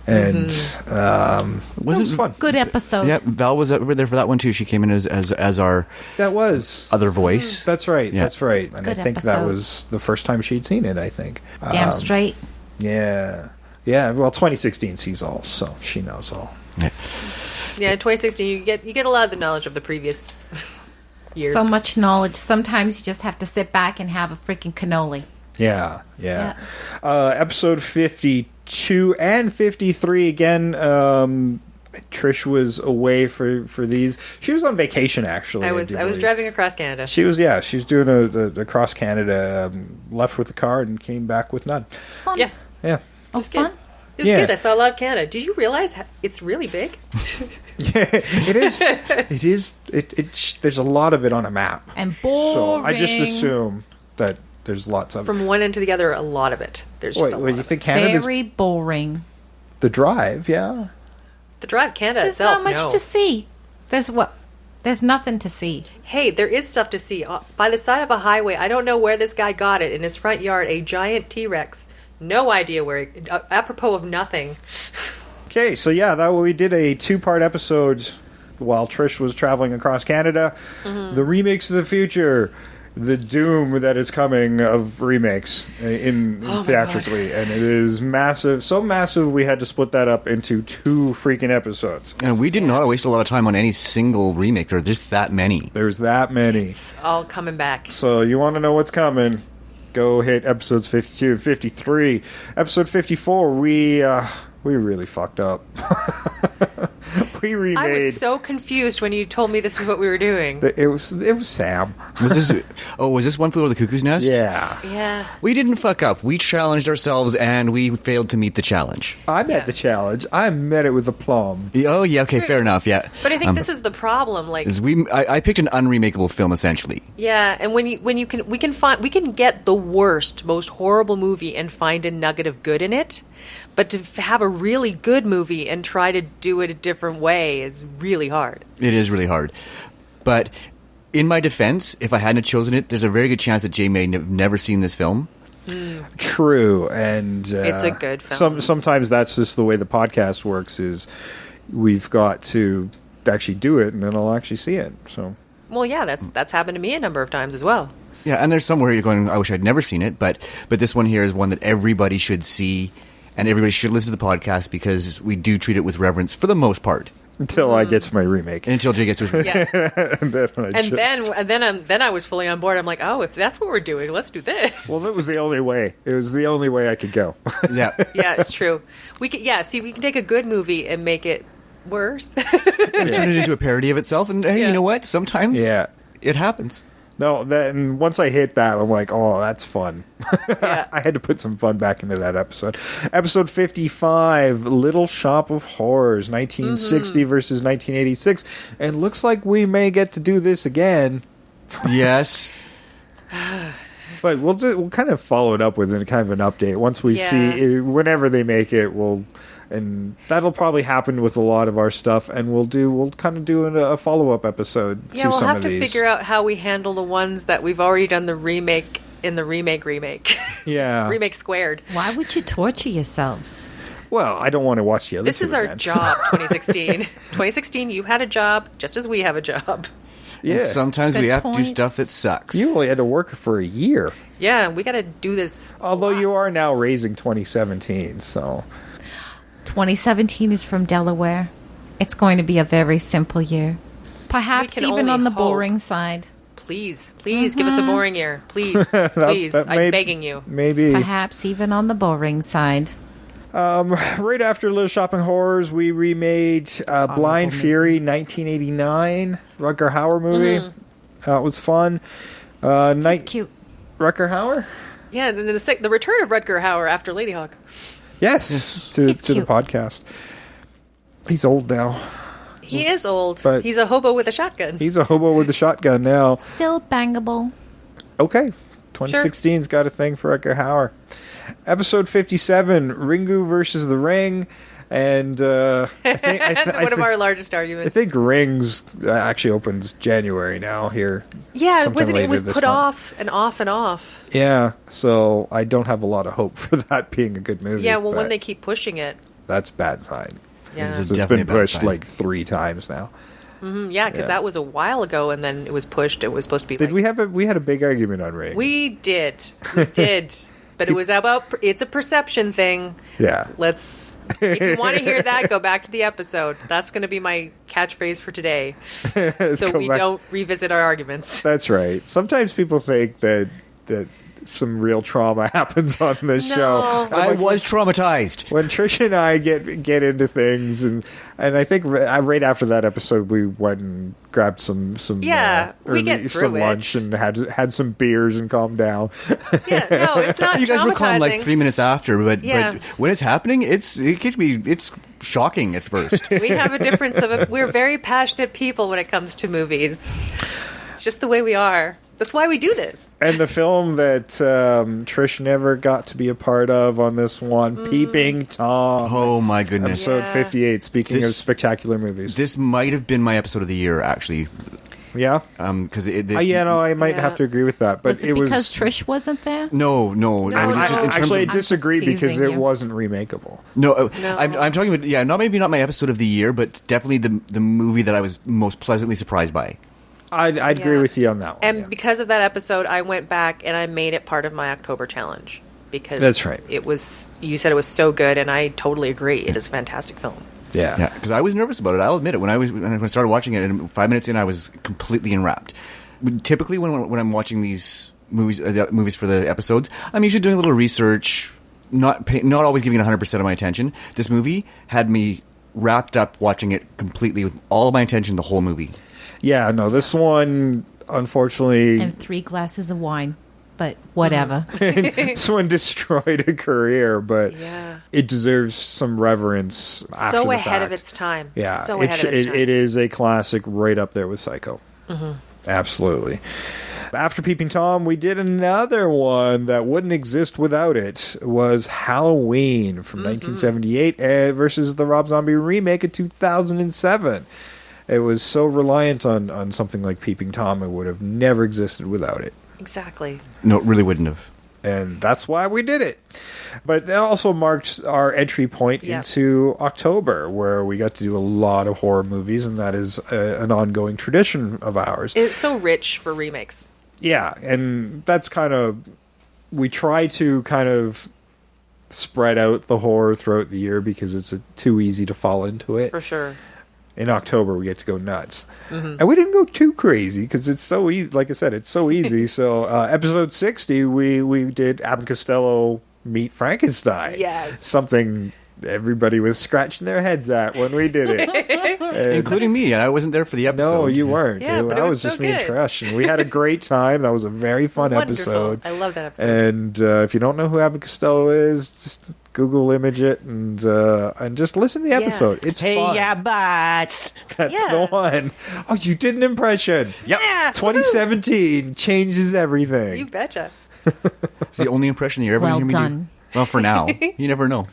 And it was fun. Good episode. Yeah, Val was over there for that one too. She came in as our That was. other voice. That's right. Yeah. That's right. And Good I think that episode. was the first time she'd seen it, I think. Damn straight. Yeah. Yeah, well, 2016 sees all, so she knows all. Yeah. Yeah, in 2016, you get a lot of the knowledge of the previous years. So much knowledge. Sometimes you just have to sit back and have a freaking cannoli. Yeah. Episode 52 and 53, again, Trish was away for these. She was on vacation, actually. I do was believe. driving across Canada. She was doing a cross Canada, left with the car and came back with none. Fun. Yes. Yeah. Oh, Good. fun. It was Yeah. good. I saw a lot of Canada. Did you realize it's really big? It is. It is. There's a lot of it on a map. And boring. So I just assume that there's lots of From one end to the other, a lot of it. There's just Wait, a lot. wait, you Of think Canada's Very boring. the drive? Yeah. the drive Canada There's itself. not much no. to see. There's nothing to see. Hey, there is stuff to see. By the side of a highway, I don't know where this guy got it. In his front yard, a giant T-Rex. No idea where. Apropos of nothing. Okay, so yeah, that we did a 2-part episode while Trish was traveling across Canada. The remakes of the future, the doom that is coming of remakes in theatrically, and it is massive. So massive, we had to split that up into 2 freaking episodes. And we did not waste a lot of time on any single remake. There are just that many. There's that many. All coming back. So you want to know what's coming? Go hit episodes 52 and 53. Episode 54, we really fucked up. We remade. I was so confused when you told me this is what we were doing. It was Sam. Was this One Flew Over the Cuckoo's Nest? Yeah. Yeah. We didn't fuck up. We challenged ourselves and we failed to meet the challenge. I met the challenge. I met it with aplomb. Oh, yeah, okay, fair enough, yeah. But I think this is the problem. Like, I picked an unremakeable film, essentially. yeah, and we can get the worst, most horrible movie and find a nugget of good in it. But to have a really good movie and try to do it a different way is really hard. It is really hard. But In my defense, if I hadn't chosen it, there's a very good chance that Jay may have never seen this film. True, and It's a good film. Sometimes that's just the way the podcast works. Is we've got to actually do it, and then I'll actually see it. So, Well, yeah, that's happened to me a number of times as well. Yeah, and there's somewhere you're going, I wish I'd never seen it, but this one here is one that everybody should see, and everybody should listen to the podcast because we do treat it with reverence for the most part. until I get to my remake. Until Jay gets to his Yeah. and then I was fully on board. I'm like, oh, if that's what we're doing, let's do this. well, that was the only way. It was the only way I could go. Yeah. Yeah, it's true. We can take a good movie and make it worse. Turn it into a parody of itself, and hey, Yeah. you know what? Sometimes it happens. No, and once I hit that, I'm like, oh, that's fun. Yeah. I had to put some fun back into that episode. Episode 55, Little Shop of Horrors, 1960 versus 1986. And looks like we may get to do this again. Yes. But we'll kind of follow it up with kind of an update. Once we see, whenever they make it, and that'll probably happen with a lot of our stuff, and we'll kind of do a follow-up episode Yeah, to we'll some have of to these. figure out how we handle the ones that we've already done the remake in the remake. Yeah. Remake squared. Why would you torture yourselves? Well, I don't want to watch the other This two is our again. job, 2016. 2016, you had a job just as we have a job. Yeah. And sometimes we Good have to do points. stuff that sucks. You only had to work for a year. Yeah, we got to do this. Although you are now raising 2017, so... 2017 is from Delaware. It's going to be a very simple year. Perhaps can even only on the hope. boring side. Please give us a boring year. Please, please. that I'm may- begging you. Maybe. Perhaps even on the boring side. Right after Little Shopping Horrors, we remade Blind Fury, 1989, Rutger Hauer movie. It was fun. It's cute. Rutger Hauer? Yeah, and then the return of Rutger Hauer after Lady Hawk. Yes, to He's the cute. podcast. He's old now. He is old. But- He's a hobo with a shotgun. He's a hobo with a shotgun now. Still bangable. Okay. 2016's got a thing for Rutger Hauer. Episode 57, Ringu versus the Ring. And I think One of our largest arguments. I think Rings actually opens January now here. Yeah, sometime it later was this put month. off and off and off. Yeah, so I don't have a lot of hope for that being a good movie. Yeah, well, when but they keep pushing it. that's bad sign. Yeah, It's It's definitely been a bad pushed sign. like 3 times now. because yeah. that was a while ago, and then it was pushed. It was supposed to be. Did like, we had a big argument on Ring? We did, but it was about. It's a perception thing. Yeah. Let's. If you want to hear that, go back to the episode. That's going to be my catchphrase for today, so go we back. don't revisit our arguments. That's right. Sometimes people think that some real trauma happens on this No. show. I was traumatized. When Trish and I get into things, and I think right after that episode, we went and grabbed some Yeah, we get through some it. lunch and had some beers and calmed down. Yeah, no, it's not. You guys were calm like traumatizing. 3 minutes after, but Yeah. when it's happening, it's shocking at first. We have a difference of. We're very passionate people when it comes to movies. It's just the way we are. That's why we do this. And the film that Trish never got to be a part of on this one, Peeping Tom. Oh my goodness! Episode Yeah. 58, speaking of This- spectacular movies. This might have been my episode of the year, actually, Yeah? because I might Yeah. have to agree with that. But Was it because Trish wasn't there? No. I mean, no. just in terms Actually, I of, I'm just disagree because teasing it you. wasn't remakeable. no, No. I'm talking about maybe not my episode of the year, but definitely the movie that I was most pleasantly surprised by. I'd agree Yeah. with you on that one. And yeah. because of that episode, I went back and I made it part of my October challenge because That's right. It was. You said it was so good, and I totally agree. It is a fantastic film. Yeah. Because I was nervous about it. I'll admit it. When I started watching it, and 5 minutes in, I was completely enwrapped. Typically, when I'm watching these movies for the episodes, I'm usually doing a little research, not always giving it 100% of my attention. This movie had me wrapped up watching it completely with all of my attention the whole movie. Yeah, no, this one, unfortunately, And 3 glasses of wine. But whatever. this one destroyed a career, but Yeah. it deserves some reverence. After So the ahead of fact. its time. Yeah, So ahead of its time. it is a classic right up there with Psycho. Absolutely. After Peeping Tom, we did another one that wouldn't exist without it. It was Halloween from 1978 versus the Rob Zombie remake of 2007. it was so reliant on something like Peeping Tom, it would have never existed without it. Exactly. No, it really wouldn't have. And that's why we did it. But it also marked our entry point into October, where we got to do a lot of horror movies, and that is an ongoing tradition of ours. It's so rich for remakes. Yeah, and that's kind of... We try to kind of spread out the horror throughout the year because it's too easy to fall into it. For sure. In October, we get to go nuts. And we didn't go too crazy because it's so easy. Like I said, it's so easy. So, episode 60, we did Abbott and Costello meet Frankenstein. Yes. Something everybody was scratching their heads at when we did it. Including me. I wasn't there for the episode. No, you weren't. Yeah, but that it was was so just me and good. Trish. And we had a great time. That was a very fun Wonderful. episode. I love that episode. And if you don't know who Abbott and Costello is, just Google image it and just listen to the episode. It's fun. butts. That's Yeah. the one. Oh, you did an impression. Yep. Yeah. 2017 changes everything. You betcha. It's the only impression you ever Well hear me done. do. Well, for now. You never know.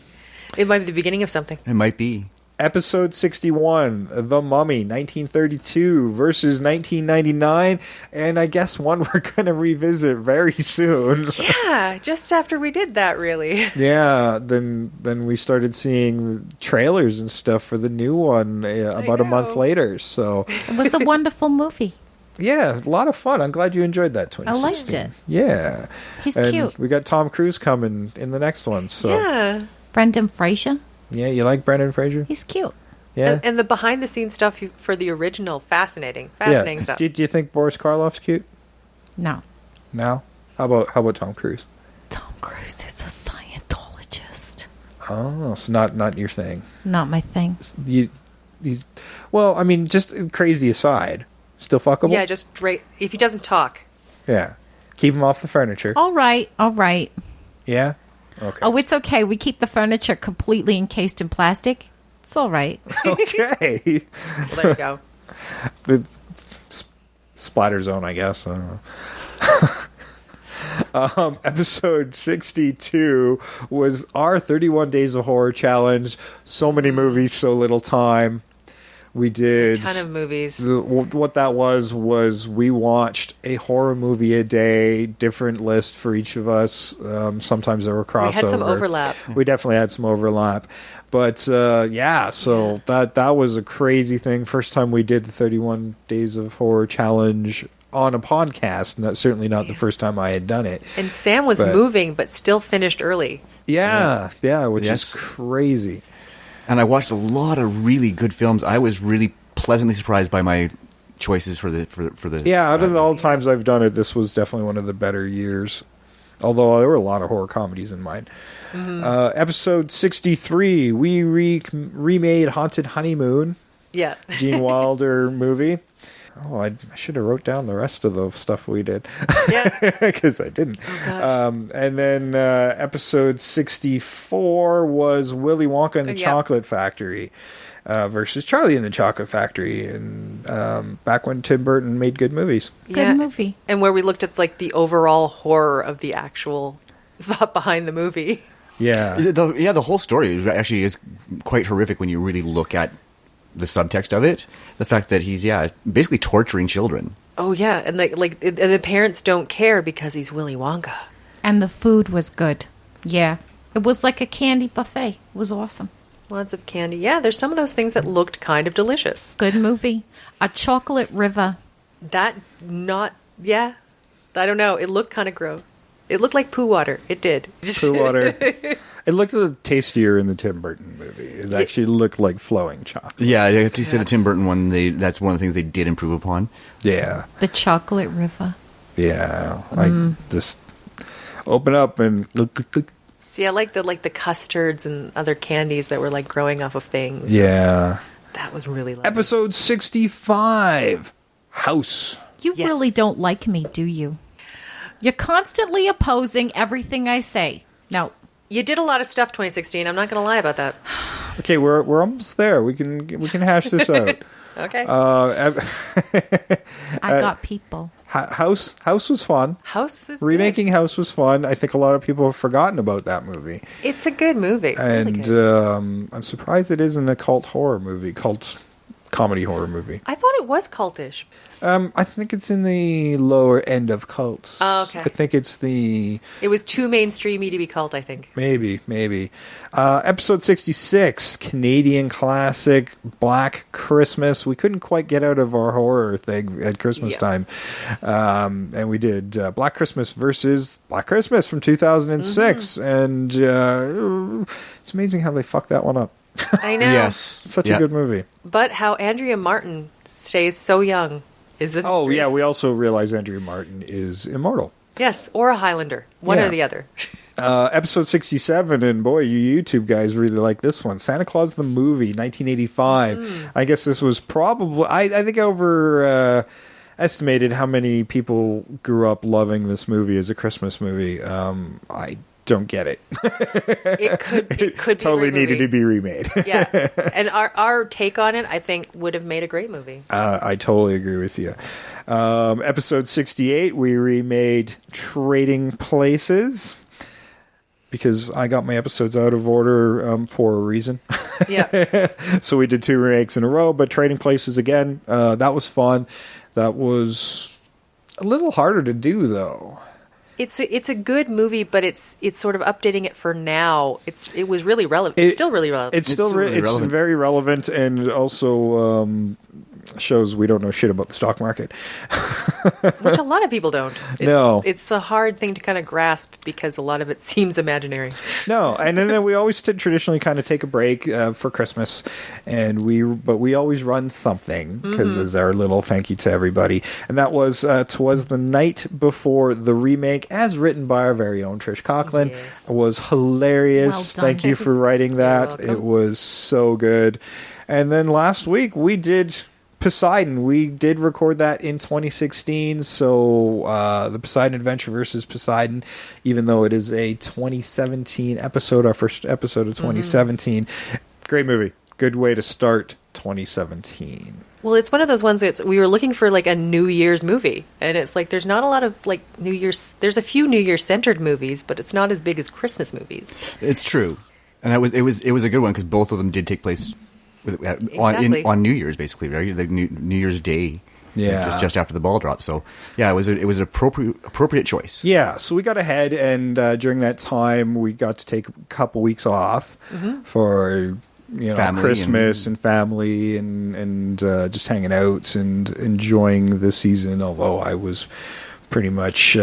It might be the beginning of something. It might be. Episode 61, The Mummy, 1932 versus 1999, and I guess one we're going to revisit very soon. Yeah, just after we did that, really. Yeah, then we started seeing trailers and stuff for the new one about a month know. later. So, It was a wonderful movie. yeah, a lot of fun. I'm glad you enjoyed that 2016. I liked it. Yeah. He's And cute. we got Tom Cruise coming in the next one. So, Yeah. Brendan Fraser. yeah, you like Brendan Fraser? He's cute. Yeah. And the behind the scenes stuff for the original, fascinating yeah. stuff. Do you think Boris Karloff's cute? No. No. How about Tom Cruise? Tom Cruise is a Scientologist. Oh, it's not your thing. Not my thing. He's well, I mean, just crazy aside, still fuckable. Yeah, just great. If he doesn't talk. Yeah. Keep him off the furniture. All right. All right. Yeah. Okay. Oh, it's okay. We keep the furniture completely encased in plastic. It's all right. Okay. Well, there you go. It's splatter zone, I guess. I don't know. Episode 62 was our 31 Days of Horror challenge. So many movies, so little time. We did A ton of movies. what that was we watched a horror movie a day, different list for each of us. Sometimes there were crossovers. We had some overlap. We definitely had some overlap. But yeah, so that was a crazy thing. First time we did the 31 Days of Horror challenge on a podcast. Certainly not the first time I had done it. And Sam was But- moving, but still finished early. Yeah, which Yes. is crazy. And I watched a lot of really good films. I was really pleasantly surprised by my choices for the. Yeah, out of all the times I've done it, this was definitely one of the better years. Although there were a lot of horror comedies in mine. Episode 63, we remade Haunted Honeymoon, Yeah. Gene Wilder movie. Oh, I should have wrote down the rest of the stuff we did. Yeah. Because I didn't. Oh, gosh. And then episode 64 was Willy Wonka and the Yeah. Chocolate Factory versus Charlie and the Chocolate Factory. And back when Tim Burton made good movies. Good movie. And where we looked at like the overall horror of the actual thought behind the movie. Yeah. The whole story actually is quite horrific when you really look at the subtext of it. The fact that he's basically torturing children. Oh yeah, and and the parents don't care because he's Willy Wonka. And the food was good. Yeah. It was like a candy buffet. It was awesome. Lots of candy. Yeah, there's some of those things that looked kind of delicious. Good movie. A chocolate river. I don't know. It looked kind of gross. It looked like poo water. It did. Poo water. It looked tastier in the Tim Burton movie. It actually looked like flowing chocolate. Yeah, I have to say the Tim Burton one. That's one of the things they did improve upon. Yeah. The chocolate river. Yeah. Like just open up and look. See, I like the custards and other candies that were like growing off of things. Yeah. That was really lovely. Episode 65. House. You Yes. really don't like me, do you? You're constantly opposing everything I say. No. You did a lot of stuff 2016. I'm not going to lie about that. Okay, we're almost there. We can hash this out. Okay. I got people. House was fun. House is Remaking House was fun. I think a lot of people have forgotten about that movie. good. It's a good movie. Really And good. I'm surprised it isn't a cult horror movie. Cult comedy horror movie. I thought it was cultish. I think it's in the lower end of cults. Oh, okay. I think it's the... It was too mainstreamy to be cult, I think. Maybe. Episode 66, Canadian classic, Black Christmas. We couldn't quite get out of our horror thing at Christmas time. And we did Black Christmas versus Black Christmas from 2006. And it's amazing how they fucked that one up. I know. Yes. Such a good movie. But how Andrea Martin stays so young is a Oh, mystery. yeah, we also realize Andrea Martin is immortal. Yes, or a Highlander. One or the other. Episode 67, and boy, you YouTube guys really like this one. Santa Claus the Movie, 1985. I guess this was probably... I think I estimated how many people grew up loving this movie as a Christmas movie. I don't get it. It could be Totally a great needed movie. to be remade. Yeah, and our take on it, I think, would have made a great movie. I totally agree with you. Episode 68, we remade Trading Places because I got my episodes out of order for a reason. Yeah, So we did 2 remakes in a row, but Trading Places again, that was fun. That was a little harder to do, though. it's a good movie, but it's sort of updating it for now. It was really relevant. It's still really relevant. It's still really it's relevant. very relevant, and also shows we don't know shit about the stock market. Which a lot of people don't. No. It's a hard thing to kind of grasp because a lot of it seems imaginary. No, and then we always traditionally kind of take a break for Christmas, and we always run something because it's our little thank you to everybody, and that was "'Twas the Night Before" the remake, as written by our very own Trish Coughlin. Yes. It was hilarious. Well done. Thank you for writing that. welcome. It was so good. And then last week we did Poseidon. We did record that in 2016, so the Poseidon Adventure versus Poseidon, even though it is a 2017 episode, our first episode of 2017. Great movie. Good way to start 2017. Well, it's one of those ones that we were looking for like a New Year's movie, and it's like there's not a lot of like New Year's. There's a few New Year's centered movies, but it's not as big as Christmas movies. It's true, and it was a good one because both of them did take place Exactly. on New Year's, basically, right? Like New Year's Day, Yeah. just after the ball drop. So yeah, it was an appropriate choice. Yeah, so we got ahead, and during that time, we got to take a couple weeks off for Family Christmas and family and just hanging out and enjoying the season. Although I was pretty much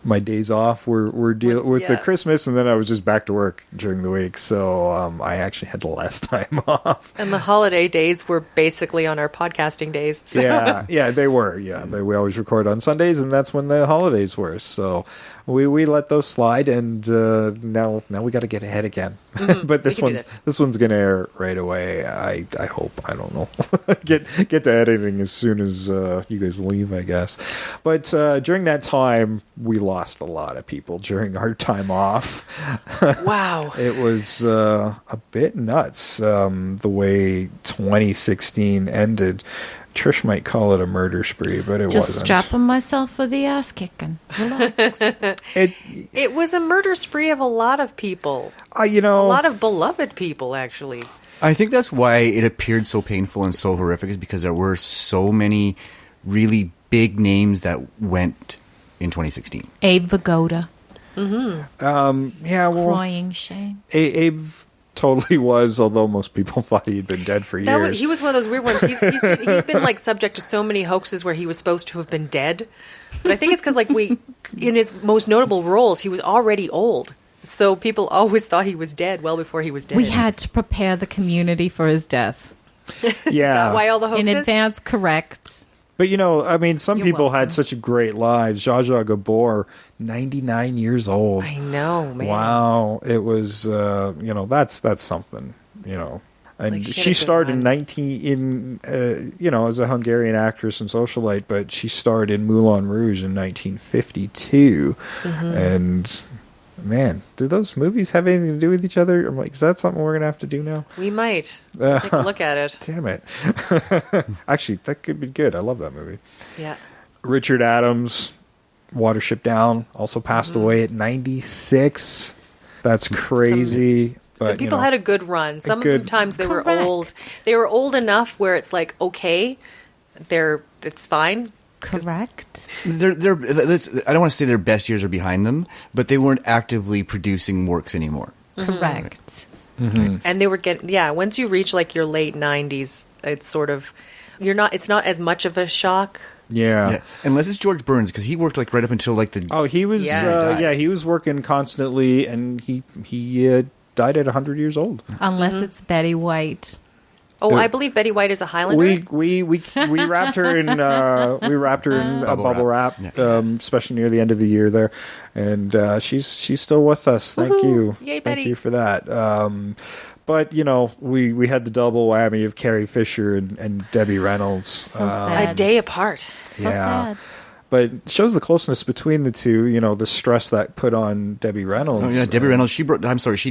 my days off were deal with the yeah. Christmas, and then I was just back to work during the week. So I actually had the last time off. And the holiday days were basically on our podcasting days. So. Yeah, they were. Yeah, we always record on Sundays, and that's when the holidays were. So we let those slide, and now we got to get ahead again. But this We can do this one's gonna air right away. I hope. I don't know. get to editing as soon as you guys leave, I guess. But during that time, we lost a lot of people during our time off. Wow. It was a bit nuts the way 2016 ended. Trish might call it a murder spree, but it Just wasn't. strapping myself for the ass kicking. Relax. It was a murder spree of a lot of people. A A lot of beloved people, actually. I think that's why it appeared so painful and so horrific, is because there were so many really big names that went in 2016. Abe Vigoda, yeah, well, crying shame. Abe totally was, although most people thought he had been dead for years. He was one of those weird ones. He's been like subject to so many hoaxes where he was supposed to have been dead. But I think it's because like in his most notable roles, he was already old. So people always thought he was dead well before he was dead. We had to prepare the community for his death Yeah. Why all the hoaxes? in advance. Correct. But, I mean, some You're people had welcome. such great lives. Zsa Zsa Gabor, 99 years old. I know, man. Wow. It was, that's something, And Like, she had a she good starred run. as a Hungarian actress and socialite, but she starred in Moulin Rouge in 1952. And, man, do those movies have anything to do with each other? I'm like, is that something we're going to have to do now? We might take a look at it. Damn it. Actually, that could be good. I love that movie. Yeah. Richard Adams, Watership Down, also passed away at 96. That's crazy. But, Some people had a good run. Sometimes they were Correct. old. They were old enough where it's like, okay, it's fine. Correct. I don't want to say their best years are behind them, but they weren't actively producing works anymore. Correct. And they were once you reach like your late 90s, it's sort of, it's not as much of a shock. Yeah. Unless it's George Burns, because he worked like right up until like the. Oh, he was. Yeah. He was working constantly, and he died at 100 years old. Unless it's Betty White. Oh, I believe Betty White is a Highlander. We wrapped her in bubble wrap, especially near the end of the year there, and she's still with us. Thank Woohoo! you, Yay, Betty. Thank you for that. But we had the double whammy of Carrie Fisher and Debbie Reynolds. So sad. A day apart. So sad. But it shows the closeness between the two. The stress that put on Debbie Reynolds. Oh yeah, Debbie Reynolds. She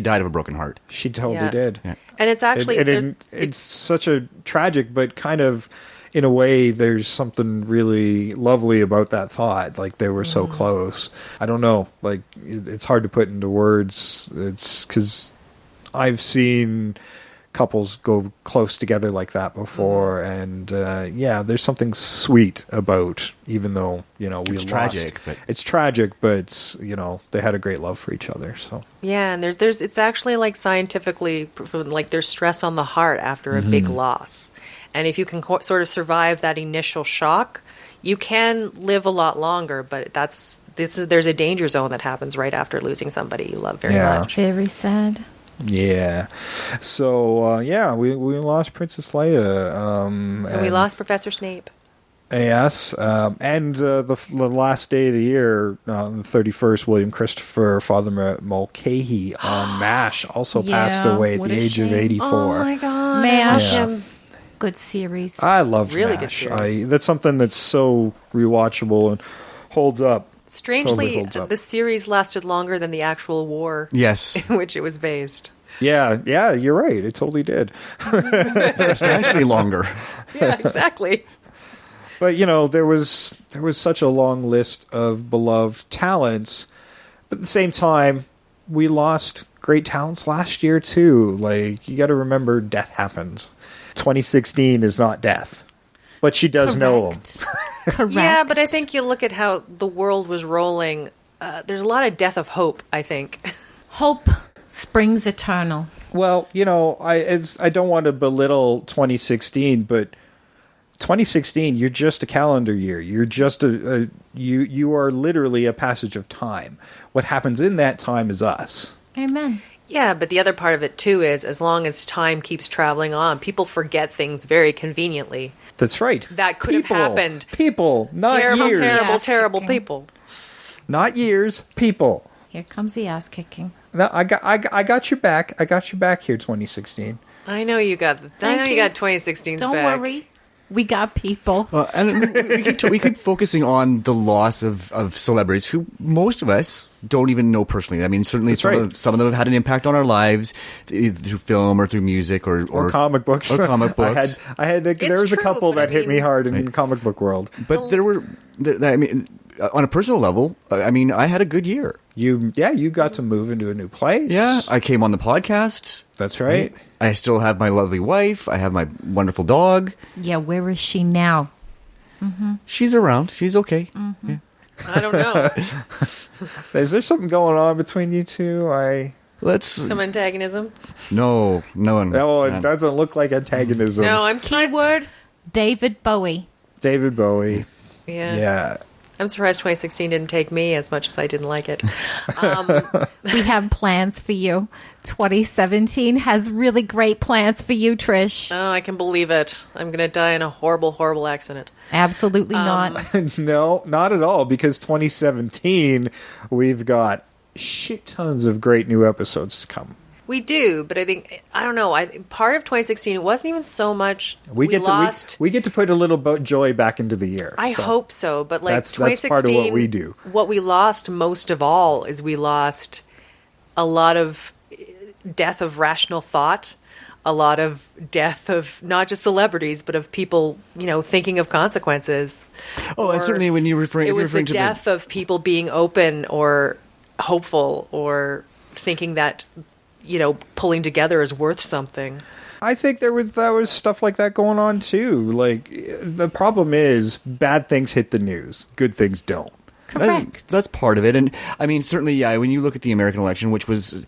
died of a broken heart. She totally Yeah. did. Yeah. And it's actually it's such a tragic, but kind of in a way, there's something really lovely about that thought. Like they were so close. I don't know. Like it's hard to put into words. It's because I've seen couples go close together like that before, and there's something sweet about, even though we lost. It's tragic, but they had a great love for each other. So Yeah, and there's it's actually like scientifically proven, like there's stress on the heart after a big loss, and if you can sort of survive that initial shock, you can live a lot longer. But there's a danger zone that happens right after losing somebody you love very much. Very sad. yeah, so we lost Princess Leia, And we lost Professor Snape. Yes, and the last day of the year, the 31st, William Christopher Father Mulcahy on MASH also passed Yeah, away at what the a age of shame. 84. Oh my God, MASH. Yeah. Good series. I love Really good MASH. series. That's something that's so rewatchable and holds up. Strangely, Totally holds up. the series lasted longer than the actual war Yes, in which it was based. Yeah, you're right. It totally did. substantially longer. Yeah, exactly. But there was such a long list of beloved talents, but at the same time, we lost great talents last year too. Like you got to remember, death happens. 2016 is not death, but she does know him. Correct. Yeah, but I think you look at how the world was rolling. There's a lot of death of hope, I think. Hope springs eternal. Well, I don't want to belittle 2016, but 2016, you're just a calendar year. You're just you are literally a passage of time. What happens in that time is us. Amen. Yeah, but the other part of it, too, is as long as time keeps traveling on, people forget things very conveniently. That's right. That could have happened. People, not Terrible, years. terrible, terrible Kicking. people. Not years. People. Here comes the ass kicking. No, I got your back. I got your back here, 2016. I know you got. Thank you you. got 2016's Don't back. worry. We got people. And we keep focusing on the loss of celebrities who most of us don't even know personally. I mean, certainly That's some right. of them have had an impact on our lives either through film or through music or comic books. Or comic books. There was a true, couple but I that hit me mean- hard in the comic book world. But I mean, on a personal level, I mean, I had a good year. You got to move into a new place. Yeah, I came on the podcast. That's right. I still have my lovely wife. I have my wonderful dog. Yeah, where is she now? She's around. She's okay. Yeah. I don't know. Is there something going on between you two? Let's Some antagonism. no one. No, it doesn't look like antagonism. No, I'm surprised. Keyword, David Bowie. David Bowie. Yeah. Yeah. I'm surprised 2016 didn't take me as much as I didn't like it. We have plans for you. 2017 has really great plans for you, Trish. Oh, I can believe it. I'm going to die in a horrible, horrible accident. Absolutely not. No, not at all, because 2017, we've got shit tons of great new episodes to come. We do, but I don't know. Part of 2016, it wasn't even so much We get to put a little joy back into the year. I so hope so, but like that's 2016, part of what we do. What we lost most of all is we lost a lot of death of rational thought, a lot of death of not just celebrities, but of people, thinking of consequences. Oh, and Or certainly when you're it referring was the to death of people being open or hopeful or thinking that pulling together is worth something. I think that was stuff like that going on too. Like, the problem is bad things hit the news, good things don't. Correct. That's part of it. And I mean, certainly, yeah, when you look at the American election, which was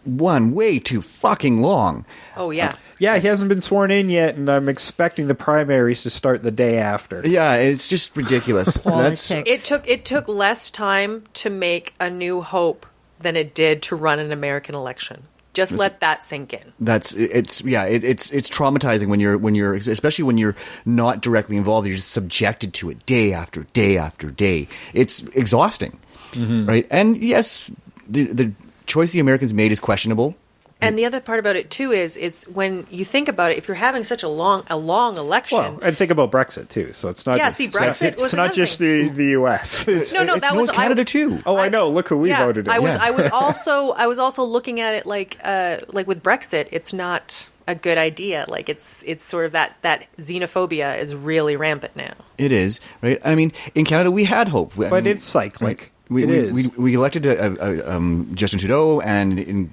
way too fucking long. Oh, yeah. Yeah, he hasn't been sworn in yet, and I'm expecting the primaries to start the day after. Yeah, it's just ridiculous. Politics. It took less time to make A New Hope than it did to run an American election. Just let that sink in. It's traumatizing when you're especially when you're not directly involved. You're just subjected to it day after day after day. It's exhausting, right? And yes, the choice the Americans made is questionable. And the other part about it too is it's when you think about it, if you're having such a long election. Well, and think about Brexit too. So it's not. Yeah, see, Brexit was it's not just the U.S. No, that was Canada too. Oh, I know. Look who we voted in. I was also looking at it like with Brexit, it's not a good idea. Like it's sort of that xenophobia is really rampant now. It is, right? I mean, in Canada we had hope, but it's cyclic. Right? We elected Justin Trudeau, and in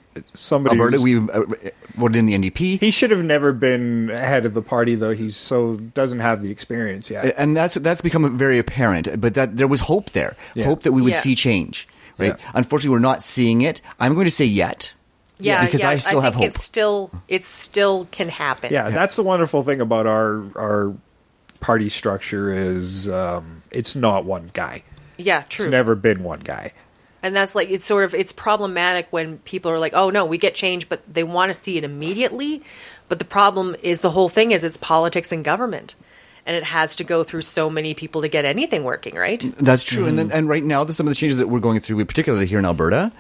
Alberta we voted in the NDP. He should have never been head of the party, though. He doesn't have the experience yet, and that's become very apparent. But that there was hope there, hope that we would see change. Right? Yeah. Unfortunately, we're not seeing it. I'm going to say yet. Yeah, because I still have hope. It still can happen. Yeah, that's the wonderful thing about our party structure is it's not one guy. Yeah, true. It's never been one guy. And that's like, it's problematic when people are like, oh no, we get change, but they want to see it immediately. But the problem is the whole thing is it's politics and government. And it has to go through so many people to get anything working, right? That's true. And right now, some of the changes that we're going through, particularly here in Alberta,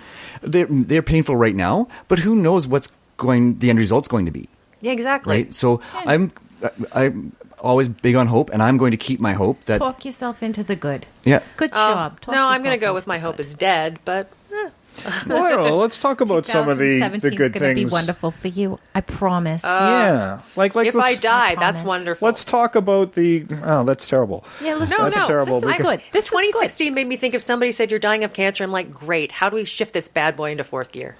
they're painful right now. But who knows what's the end result's going to be? Yeah, exactly. Right. So I'm always big on hope, and I'm going to keep my hope. That talk yourself into the good. Yeah. Good job. No, I'm going to go with my hope is dead, but. Well, I don't know. Let's talk about some of the good things. 2017 is going to be wonderful for you. I promise. Yeah, like if I die, that's wonderful. Let's talk about the. Oh, that's terrible. Yeah, listen, that's terrible. This is good. This 2016 made me think if somebody said you're dying of cancer, I'm like, great. How do we shift this bad boy into fourth gear?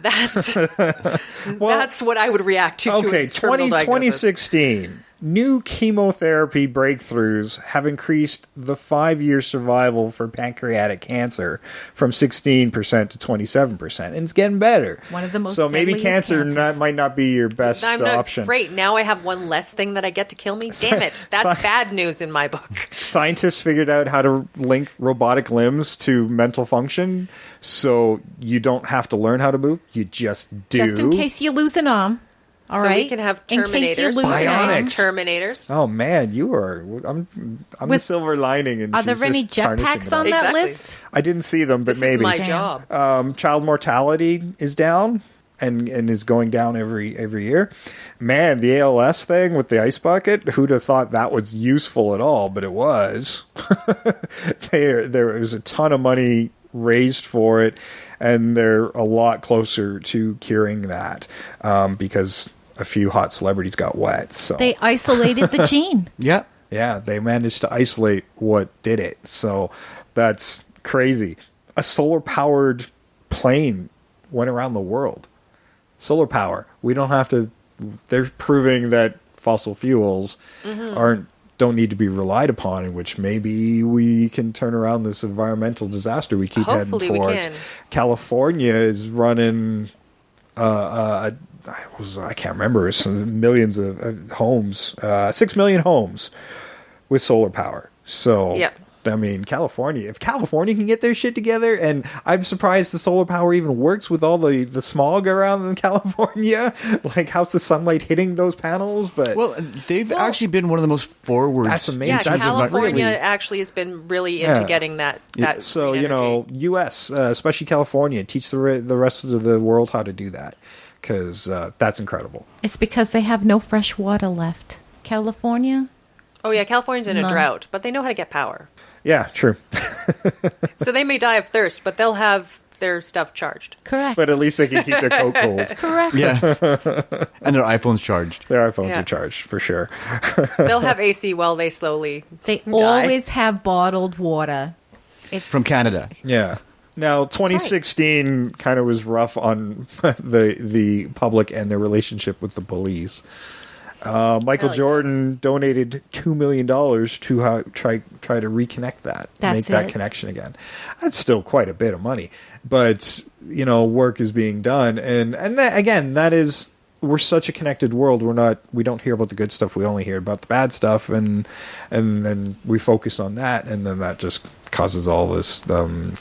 That's that's what I would react to. Okay, to a 2016. New chemotherapy breakthroughs have increased the 5-year survival for pancreatic cancer from 16% to 27%. And it's getting better. One of the most So maybe cancer cancers. might not be your best option. Great. Now I have one less thing that I get to kill me. Damn it. That's bad news in my book. Scientists figured out how to link robotic limbs to mental function, so you don't have to learn how to move. You just do. Just in case you lose an arm. All right. We can have In case you Terminators. lose an arm. Bionics. Terminators. Oh man, you are. I'm the With- silver lining, and Are she's there any just tarnishing jetpacks it on all. that Exactly. list? I didn't see them, but This maybe. is my Damn. job. Child mortality is down and is going down every year. Man, the ALS thing with the ice bucket, who'd have thought that was useful at all, but it was. There was a ton of money raised for it, and they're a lot closer to curing that because a few hot celebrities got wet. So They isolated the gene. Yeah. yeah, they managed to isolate what did it. So that's crazy. A Mm-hmm. solar-powered plane went around the world. Solar power. We don't have to... They're proving that fossil fuels don't need to be relied upon, in which maybe we can turn around this environmental disaster we keep Hopefully we heading towards. can. California is running... I can't remember, some millions of homes, 6 million homes with solar power. So, Yeah. I mean, California, if California can get their shit together, and I'm surprised the solar power even works with all the smog around in California, like how's the sunlight hitting those panels? But Well, they've actually been one of the most forward. That's amazing. Yeah, That's California really- actually has been really into Yeah. getting that so, green you know, energy. U.S., especially California, teach the rest of the world how to do that, because that's incredible. It's because they have no fresh water left. California? Oh yeah, California's in a No. drought, but they know how to get power. Yeah, true. So they may die of thirst, but they'll have their stuff charged. Correct. But at least they can keep their coat cold. Correct. Yes. And their iPhone's charged. Their iPhones Yeah. are charged, for sure. They'll have AC while they slowly They die. always have bottled water. It's From Canada. Yeah. Now, 2016 kind of was rough on the public and their relationship with the police. Michael Jordan donated $2 million to try to reconnect that, make that connection again. That's still quite a bit of money, but work is being done, and that, again, that is, we're such a connected world. We don't hear about the good stuff. We only hear about the bad stuff, and then we focus on that, and then that just causes all this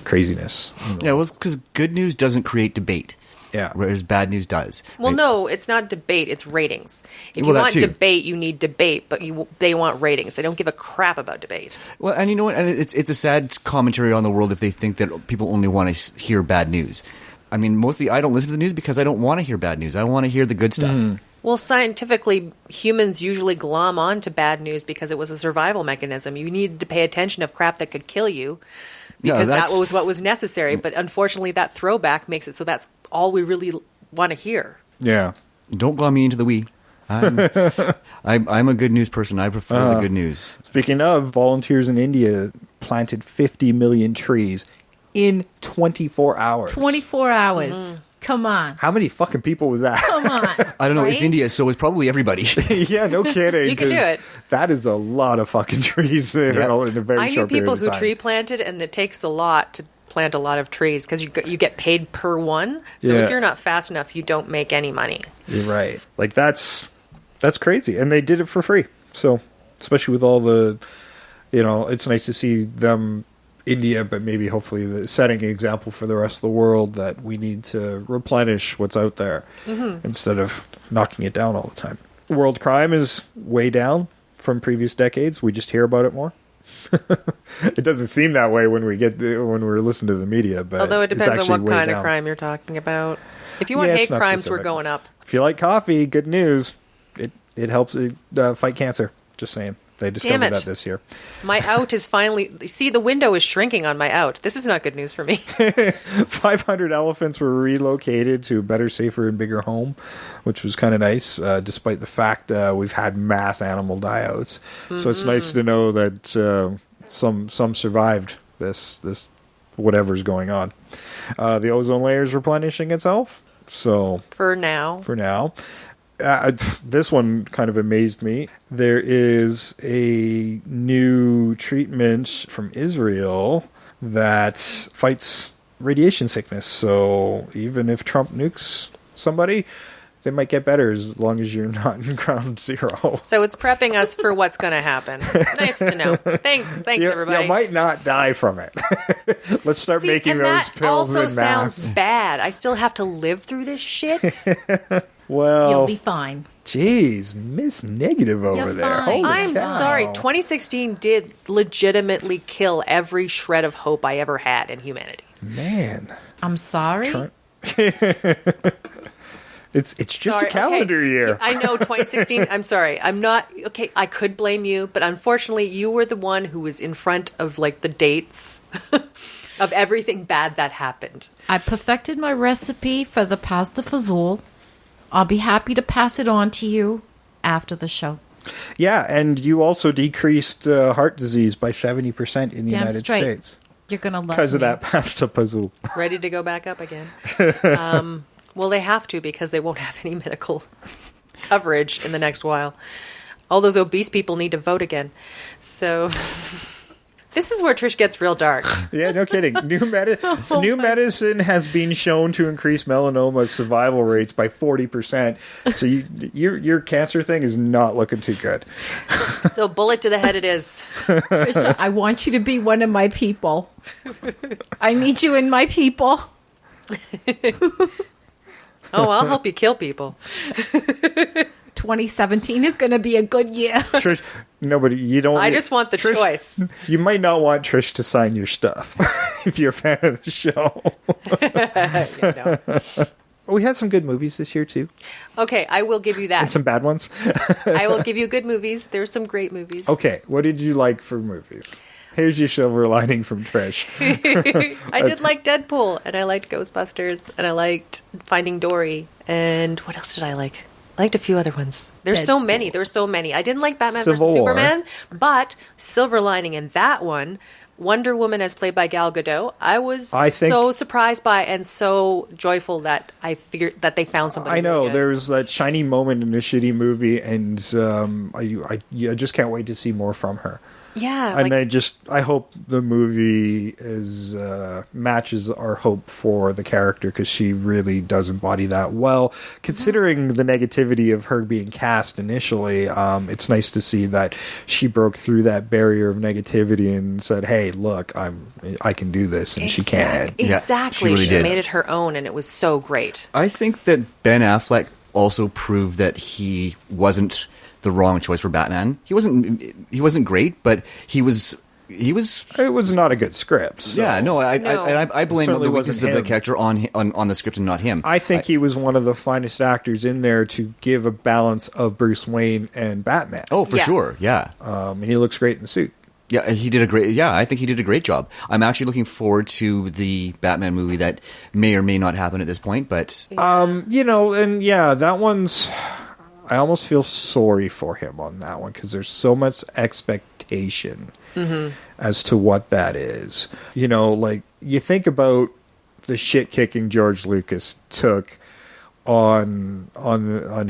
craziness. Yeah, well, because good news doesn't create debate. Yeah. Whereas bad news does. Well, right? no, it's not debate. It's ratings. If you want debate, you need debate, but they want ratings. They don't give a crap about debate. Well, and you know what? And it's a sad commentary on the world if they think that people only want to hear bad news. I mean, mostly I don't listen to the news because I don't want to hear bad news. I want to hear the good stuff. Well, scientifically, humans usually glom on to bad news because it was a survival mechanism. You needed to pay attention of crap that could kill you because that was what was necessary. But unfortunately, that throwback makes it so that's all we really want to hear. Yeah. Don't glom me into the we. I'm a good news person. I prefer the good news. Speaking of, volunteers in India planted 50 million trees in 24 hours. 24 hours. Come on. How many fucking people was that? Come on. I don't know. Right? It's India, so it's probably everybody. Yeah, no kidding. You can do 'cause it. That is a lot of fucking trees in a very I knew short period people of who time. tree planted, and it takes a lot to plant a lot of trees because you get paid per one. So Yeah. if you're not fast enough, you don't make any money. You're right. Like that's crazy, and they did it for free. So especially with all the, it's nice to see them, India, but maybe hopefully setting an example for the rest of the world that we need to replenish what's out there instead of knocking it down all the time. World crime is way down from previous decades. We just hear about it more. It doesn't seem that way when we're listening to the media, but Although it depends on what kind down. of crime you're talking about. If you want Yeah, hate it's not crimes, specific. we're going up. If you like coffee, good news. It helps fight cancer. Just saying. They discovered that this year. My out is finally... See, the window is shrinking on my out. This is not good news for me. 500 elephants were relocated to a better, safer, and bigger home, which was kind of nice, despite the fact we've had mass animal die-outs. So it's nice to know that some survived this whatever's going on. The ozone layer is replenishing itself. So For now. This one kind of amazed me. There is a new treatment from Israel that fights radiation sickness. So even if Trump nukes somebody, they might get better as long as you're not in ground zero. So it's prepping us for what's going to happen. Nice to know. Thanks, everybody. You might not die from it. Let's start making those pills also in sounds masks. bad. I still have to live through this shit. Well, You'll be fine. geez, Miss Negative over You're there. fine. Holy I'm cow. sorry. 2016 did legitimately kill every shred of hope I ever had in humanity. Man. I'm sorry. It's just Sorry, a calendar okay. year. I know 2016. I'm sorry. I'm not okay. I could blame you, but unfortunately, you were the one who was in front of like the dates of everything bad that happened. I perfected my recipe for the pasta fazool. I'll be happy to pass it on to you after the show. Yeah, and you also decreased heart disease by 70% in the Damn United straight. States You're going to love because of me. that pasta puzzle. Ready to go back up again. Well, they have to because they won't have any medical coverage in the next while. All those obese people need to vote again. So this is where Trish gets real dark. Yeah, no kidding. New medicine has been shown to increase melanoma survival rates by 40%. So your cancer thing is not looking too good. So bullet to the head it is. Trisha, I want you to be one of my people. I need you in my people. Oh, I'll help you kill people. 2017 is going to be a good year. Trish, nobody, you don't. I just want the Trish, choice. You might not want Trish to sign your stuff if you're a fan of the show. No. We had some good movies this year too, Okay, I will give you and that. some bad ones. I will give you good movies. There's some great movies. Okay, what did you like for movies? Here's your silver lining from Trish. I did like Deadpool, and I liked Ghostbusters, and I liked Finding Dory, and what else did I like? I liked a few other ones. There's so many. There's so many. I didn't like Batman Civil vs. War. Superman, but silver lining in that one Wonder Woman as played by Gal Gadot, I was so surprised by and so joyful that I figured that they found somebody. I know, really good. there's that shiny moment in a shitty movie, and I just can't wait to see more from her. Yeah. And I hope the movie matches our hope for the character, because she really does embody that well. Considering the negativity of her being cast initially, it's nice to see that she broke through that barrier of negativity and said, "Hey, look, I can do this," and she can. Exactly. Yeah, she really did. Made it her own, and it was so great. I think that Ben Affleck also proved that he wasn't the wrong choice for Batman. He wasn't great, but he was. It was not a good script. So. Yeah, no, I blame the weakness of the character on the script and not him. I think he was one of the finest actors in there to give a balance of Bruce Wayne and Batman. Oh, for sure, yeah. And he looks great in the suit. Yeah, he did a great. Yeah, I think he did a great job. I'm actually looking forward to the Batman movie that may or may not happen at this point, but that one's. I almost feel sorry for him on that one, because there's so much expectation as to what that is. You think about the shit kicking George Lucas took on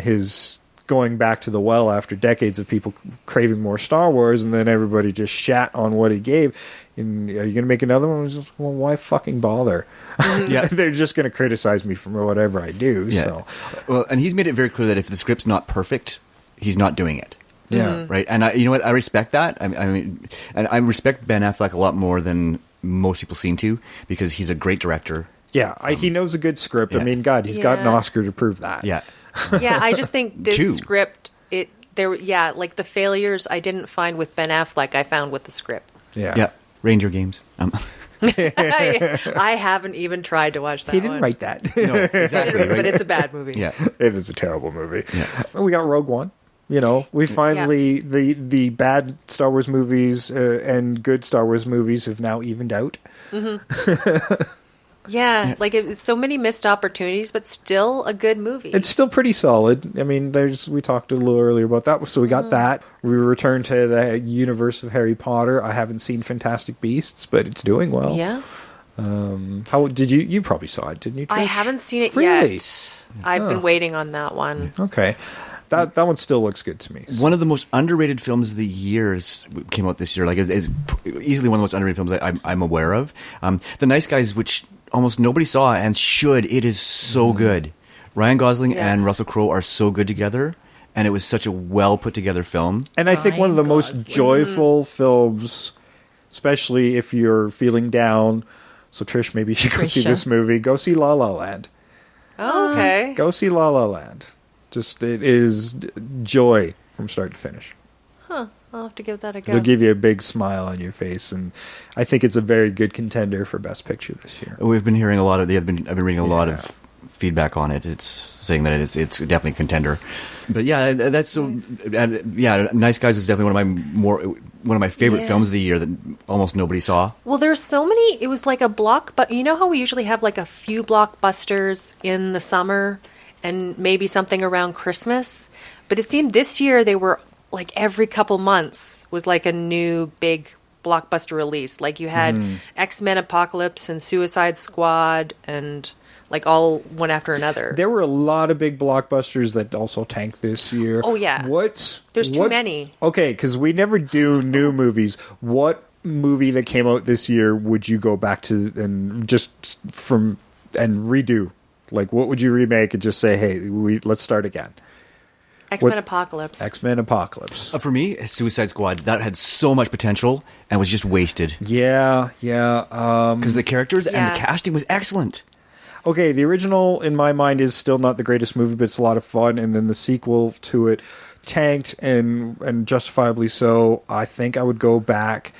his going back to the well after decades of people craving more Star Wars, and then everybody just shat on what he gave. And are you going to make another one? Just, well, why fucking bother? Yeah. They're just going to criticize me for whatever I do. Yeah. So. Well, and he's made it very clear that if the script's not perfect, he's not doing it. Yeah. Right. And you know what? I respect that. I mean, and I respect Ben Affleck a lot more than most people seem to, because he's a great director. Yeah. He knows a good script. Yeah. I mean, God, he's got an Oscar to prove that. Yeah. Yeah, I just think this 2. script, like the failures I didn't find with Ben Affleck, I found with the script. Yeah. Yeah. Reindeer Games. I haven't even tried to watch that. He didn't write that. No, exactly. Right? But it's a bad movie. Yeah. It is a terrible movie. Yeah. We got Rogue One. We finally the bad Star Wars movies and good Star Wars movies have now evened out. Mm-hmm. Yeah, like it's so many missed opportunities, but still a good movie. It's still pretty solid. I mean, we talked a little earlier about that, so we got that. We returned to the universe of Harry Potter. I haven't seen Fantastic Beasts, but it's doing well. Yeah. How did you? You probably saw it, didn't you, Trish? I haven't seen it really? yet. I've been waiting on that one. Okay. That one still looks good to me. One of the most underrated films of the year came out this year. Like, it's easily one of the most underrated films I'm aware of. The Nice Guys, which almost nobody saw and should. It is so good. Ryan Gosling and Russell Crowe are so good together, and it was such a well put together film. And I think one of the most joyful films, especially if you're feeling down. So Trish, maybe you should go see this movie. Go see La La Land. Oh, okay. Go see La La Land. Just, it is joy from start to finish. Huh. I'll have to give that a go. It'll give you a big smile on your face, and I think it's a very good contender for Best Picture this year. We've been hearing a lot of. I've been reading a lot of feedback on it. It's saying that it's definitely a contender. But yeah, that's so. Nice Guys is definitely one of my favorite films of the year that almost nobody saw. Well, there's so many. It was like a block, but you know how we usually have like a few blockbusters in the summer, and maybe something around Christmas. But it seemed this year they were like every couple months was like a new big blockbuster release. Like you had X-Men Apocalypse and Suicide Squad and like all one after another. There were a lot of big blockbusters that also tanked this year. Oh, yeah. There's too many. Okay, because we never do new movies. What movie that came out this year would you go back to and redo? Like, what would you remake and just say, hey, let's start again? X-Men Apocalypse. X-Men Apocalypse. For me, Suicide Squad, that had so much potential and was just wasted. Yeah. Because the characters and the casting was excellent. Okay, the original, in my mind, is still not the greatest movie, but it's a lot of fun. And then the sequel to it tanked, and justifiably so. I think I would go back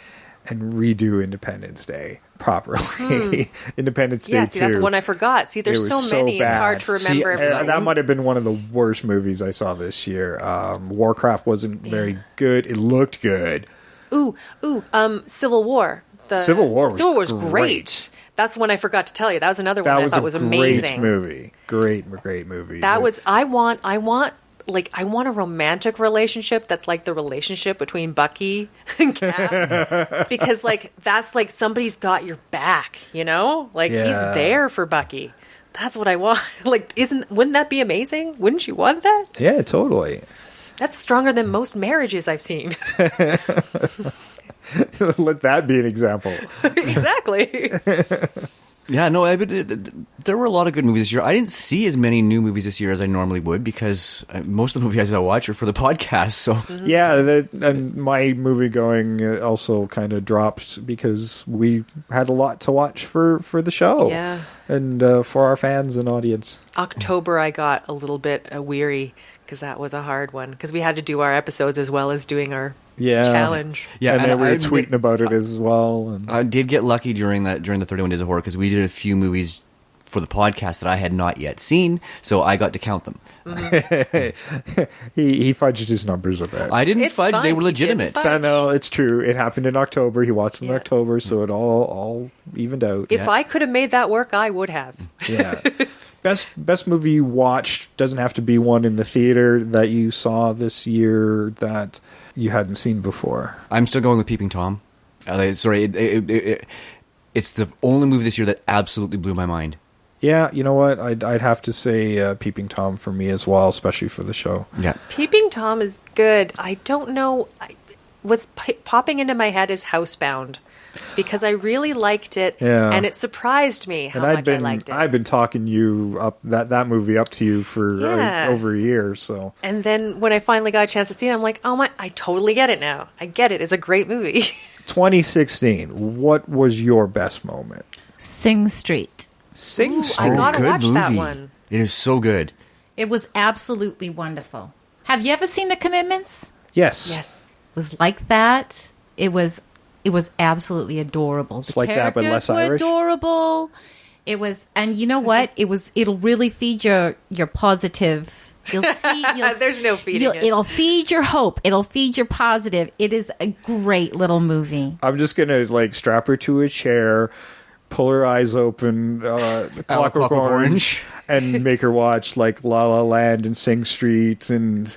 and redo Independence Day properly. Independence Day 2. See, that's one I forgot. See, there's so many, it's hard to remember. That might have been one of the worst movies I saw this year. Warcraft wasn't very good. It looked good. Civil War. Civil War was great. That's one I forgot to tell you. That was another one I thought was amazing. Great movie. Great movie. I want like, I want a romantic relationship that's like the relationship between Bucky and Cap. Because, like, that's like somebody's got your back, you know? Like, he's there for Bucky. That's what I want. Like, wouldn't that be amazing? Wouldn't you want that? Yeah, totally. That's stronger than most marriages I've seen. Let that be an example. Exactly. Yeah, no, there were a lot of good movies this year. I didn't see as many new movies this year as I normally would because most of the movies I watch are for the podcast. So yeah, and my movie going also kind of dropped because we had a lot to watch for the show. Yeah, and for our fans and audience. October, I got a little bit weary because that was a hard one because we had to do our episodes as well as doing our challenge. Yeah, and then we were tweeting about it as well. And I did get lucky during the 31 Days of Horror because we did a few movies for the podcast that I had not yet seen, so I got to count them. He fudged his numbers a bit. I didn't It's fudge; fine. they were He legitimate. didn't fudge. I know, it's true. It happened in October. He watched in Yeah. October, so it all evened out. If I could have made that work, I would have. Yeah. Best movie you watched doesn't have to be one in the theater that you saw this year that you hadn't seen before. I'm still going with Peeping Tom. It's the only movie this year that absolutely blew my mind. Yeah, you know what? I'd have to say Peeping Tom for me as well, especially for the show. Yeah. Peeping Tom is good. I don't know. What's popping into my head is Housebound. Because I really liked it, and it surprised me how much I liked it. I've been talking you up that movie up to you for over a year. So, and then when I finally got a chance to see it, I'm like, oh my! I totally get it now. I get it. It's a great movie. 2016. What was your best moment? Sing Street. Sing Street. I gotta good watch that movie. one. It is so good. It was absolutely wonderful. Have you ever seen The Commitments? Yes. Yes. It was like that. It was absolutely adorable. It's like that, but less were Irish? adorable. It was, and you know what? It'll really feed your positive. You'll see. There's no feeding it. It'll feed your hope. It'll feed your positive. It is a great little movie. I'm just gonna strap her to a chair, pull her eyes open, Clockwork Orange, and make her watch La La Land and Sing Street and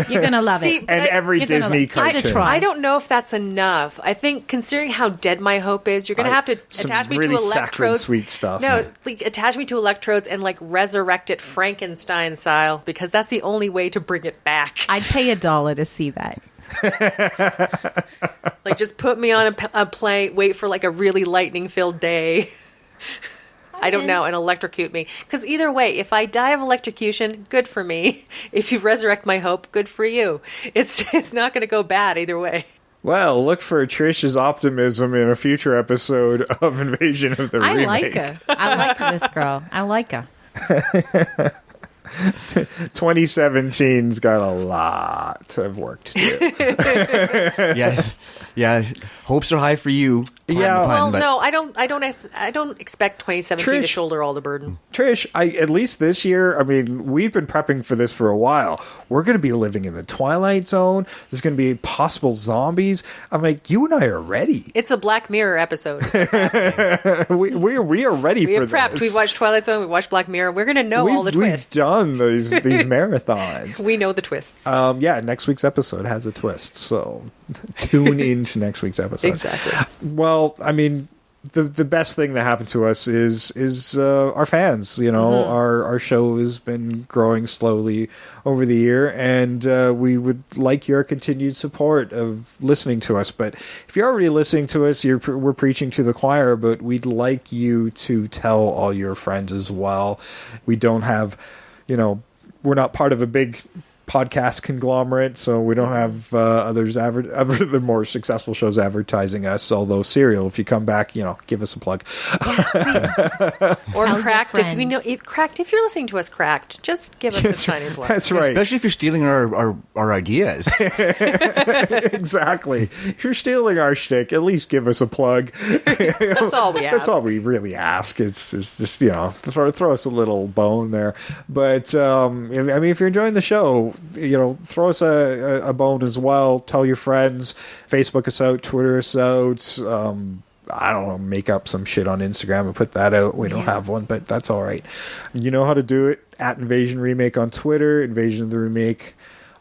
You're gonna love See, it. but I- every you're gonna Disney give it a cartoon. try. I don't know if that's enough. I think considering how dead my hope is, you're going to have to some attach me really to saccharine electrodes. sweet stuff. No, attach me to electrodes and resurrect it Frankenstein style because that's the only way to bring it back. I'd pay $1 to see that. Just put me on a plane, wait for a really lightning filled day. I don't know, and electrocute me. Because either way, if I die of electrocution, good for me. If you resurrect my hope, good for you. It's not going to go bad either way. Well, look for Trish's optimism in a future episode of Invasion of the I Remake. like her. I like this girl. I like her. 2017's got a lot of work to do. Yeah. Hopes are high for you. Yeah. Well, but no, I don't expect 2017 to Trish- shoulder all the burden. Trish, at least this year, I mean, we've been prepping for this for a while. We're going to be living in the Twilight Zone. There's going to be possible zombies. I'm like, you and I are ready. It's a Black Mirror episode. We are ready We for have prepped. this. We've watched Twilight Zone. We've watched Black Mirror. We're going to know all the twists. We've done these marathons. We know the twists. Yeah, next week's episode has a twist, so tune into next week's episode. Exactly. Well, I mean, the best thing that happened to us is our fans. You know, our show has been growing slowly over the year, and we would like your continued support of listening to us. But if you're already listening to us, we're preaching to the choir, but we'd like you to tell all your friends as well. We don't have, we're not part of a big podcast conglomerate, so we don't have other the more successful shows advertising us. Although Serial, if you come back, give us a plug. Or Tell your Cracked. If friends. if you're listening to us, Cracked, just give us a tiny plug. That's right. especially if you're stealing our ideas. Exactly. If you're stealing our shtick, at least give us a plug. That's all we ask. That's all we really ask. It's just throw us a little bone there. But if you're enjoying the show, throw us a bone as well. Tell your friends. Facebook us out. Twitter us out. I don't know, make up some shit on Instagram and put that out. We don't have one, but that's all right. You know how to do it. At Invasion Remake on Twitter, Invasion of the Remake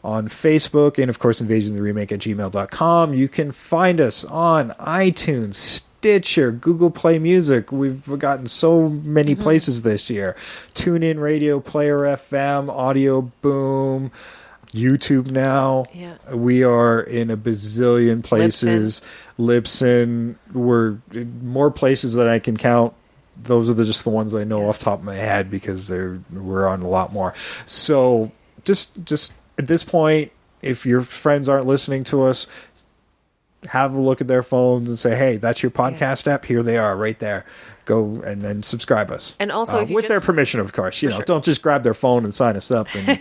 on Facebook, and of course invasionoftheremake@gmail.com. You can find us on iTunes, Stitcher, Google Play Music. We've gotten so many places this year. TuneIn Radio, Player FM, Audio Boom, YouTube now. Yeah. We are in a bazillion places. Libsyn. We're in more places than I can count. Those are just the ones I know off the top of my head because we're on a lot more. So just at this point, if your friends aren't listening to us, have a look at their phones and say, hey, that's your podcast app. Here they are right there. Go and then subscribe us. And also, if you with their permission, of course. You know, don't just grab their phone and sign us up. And,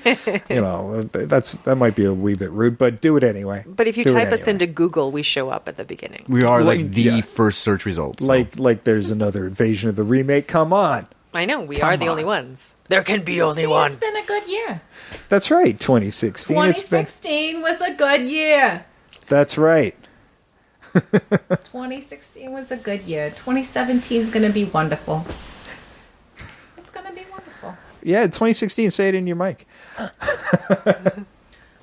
you know, that might be a wee bit rude, but do it anyway. But if you type us into Google, we show up at the beginning. We are like the first search results. So. Like there's another Invasion of the Remake. Come on. I know, we are the only ones. There can be only one. It's been a good year. That's right, 2016. 2016 was a good year. That's right. 2016 was a good year. 2017 is going to be wonderful. It's going to be wonderful. Yeah, 2016. Say it in your mic.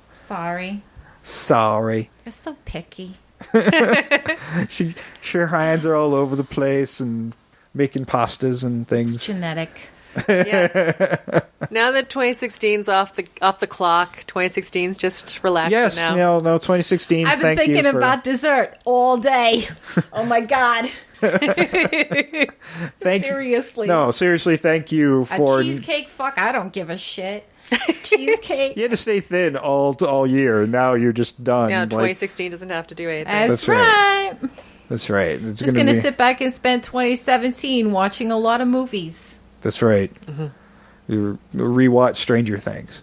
Sorry. Sorry. You're so picky. Her hands are all over the place and making pastas and things. It's genetic. Yeah. Now that 2016's off the clock, 2016's just relaxing yes, now. No, 2016. I've been thinking about dessert all day. Oh my god. Seriously. Seriously, thank you for a cheesecake. Fuck, I don't give a shit. Cheesecake. You had to stay thin all year. Now you're just done. Now 2016 doesn't have to do anything. That's right. That's right. It's just going to sit back and spend 2017 watching a lot of movies. That's right. You rewatch Stranger Things.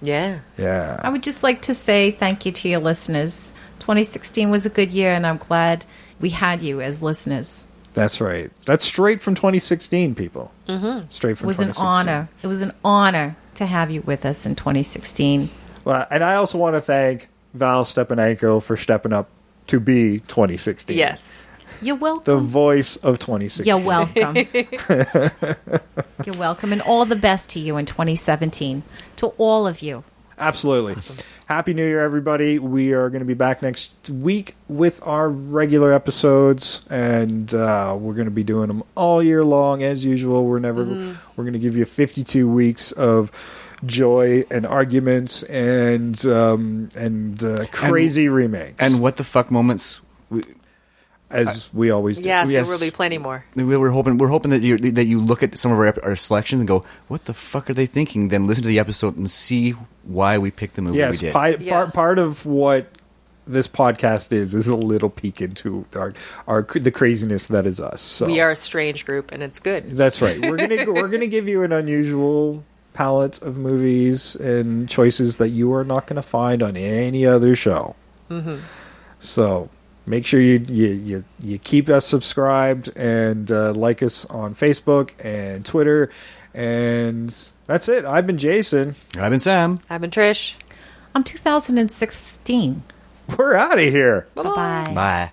Yeah. Yeah. I would just like to say thank you to your listeners. 2016 was a good year, and I'm glad we had you as listeners. That's right. That's straight from 2016, people. Straight from 2016. It was an honor. It was an honor to have you with us in 2016. Well, and I also want to thank Val Stepanenko for stepping up to be 2016. Yes. You're welcome. The voice of 2016. You're welcome. You're welcome. And all the best to you in 2017. To all of you. Absolutely. Awesome. Happy New Year, everybody. We are going to be back next week with our regular episodes, and we're going to be doing them all year long as usual. We're going to give you 52 weeks of joy and arguments and crazy remakes. And what the fuck moments... As we always do. Yeah, there will be plenty more. We're hoping that you look at some of our selections and go, "What the fuck are they thinking?" Then listen to the episode and see why we picked the movie we did. Part of what this podcast is a little peek into the craziness that is us. So. We are a strange group, and it's good. That's right. We're gonna give you an unusual palette of movies and choices that you are not going to find on any other show. So. Make sure you keep us subscribed and like us on Facebook and Twitter. And that's it. I've been Jason. I've been Sam. I've been Trish. I'm 2016. We're out of here. Bye-bye. Bye.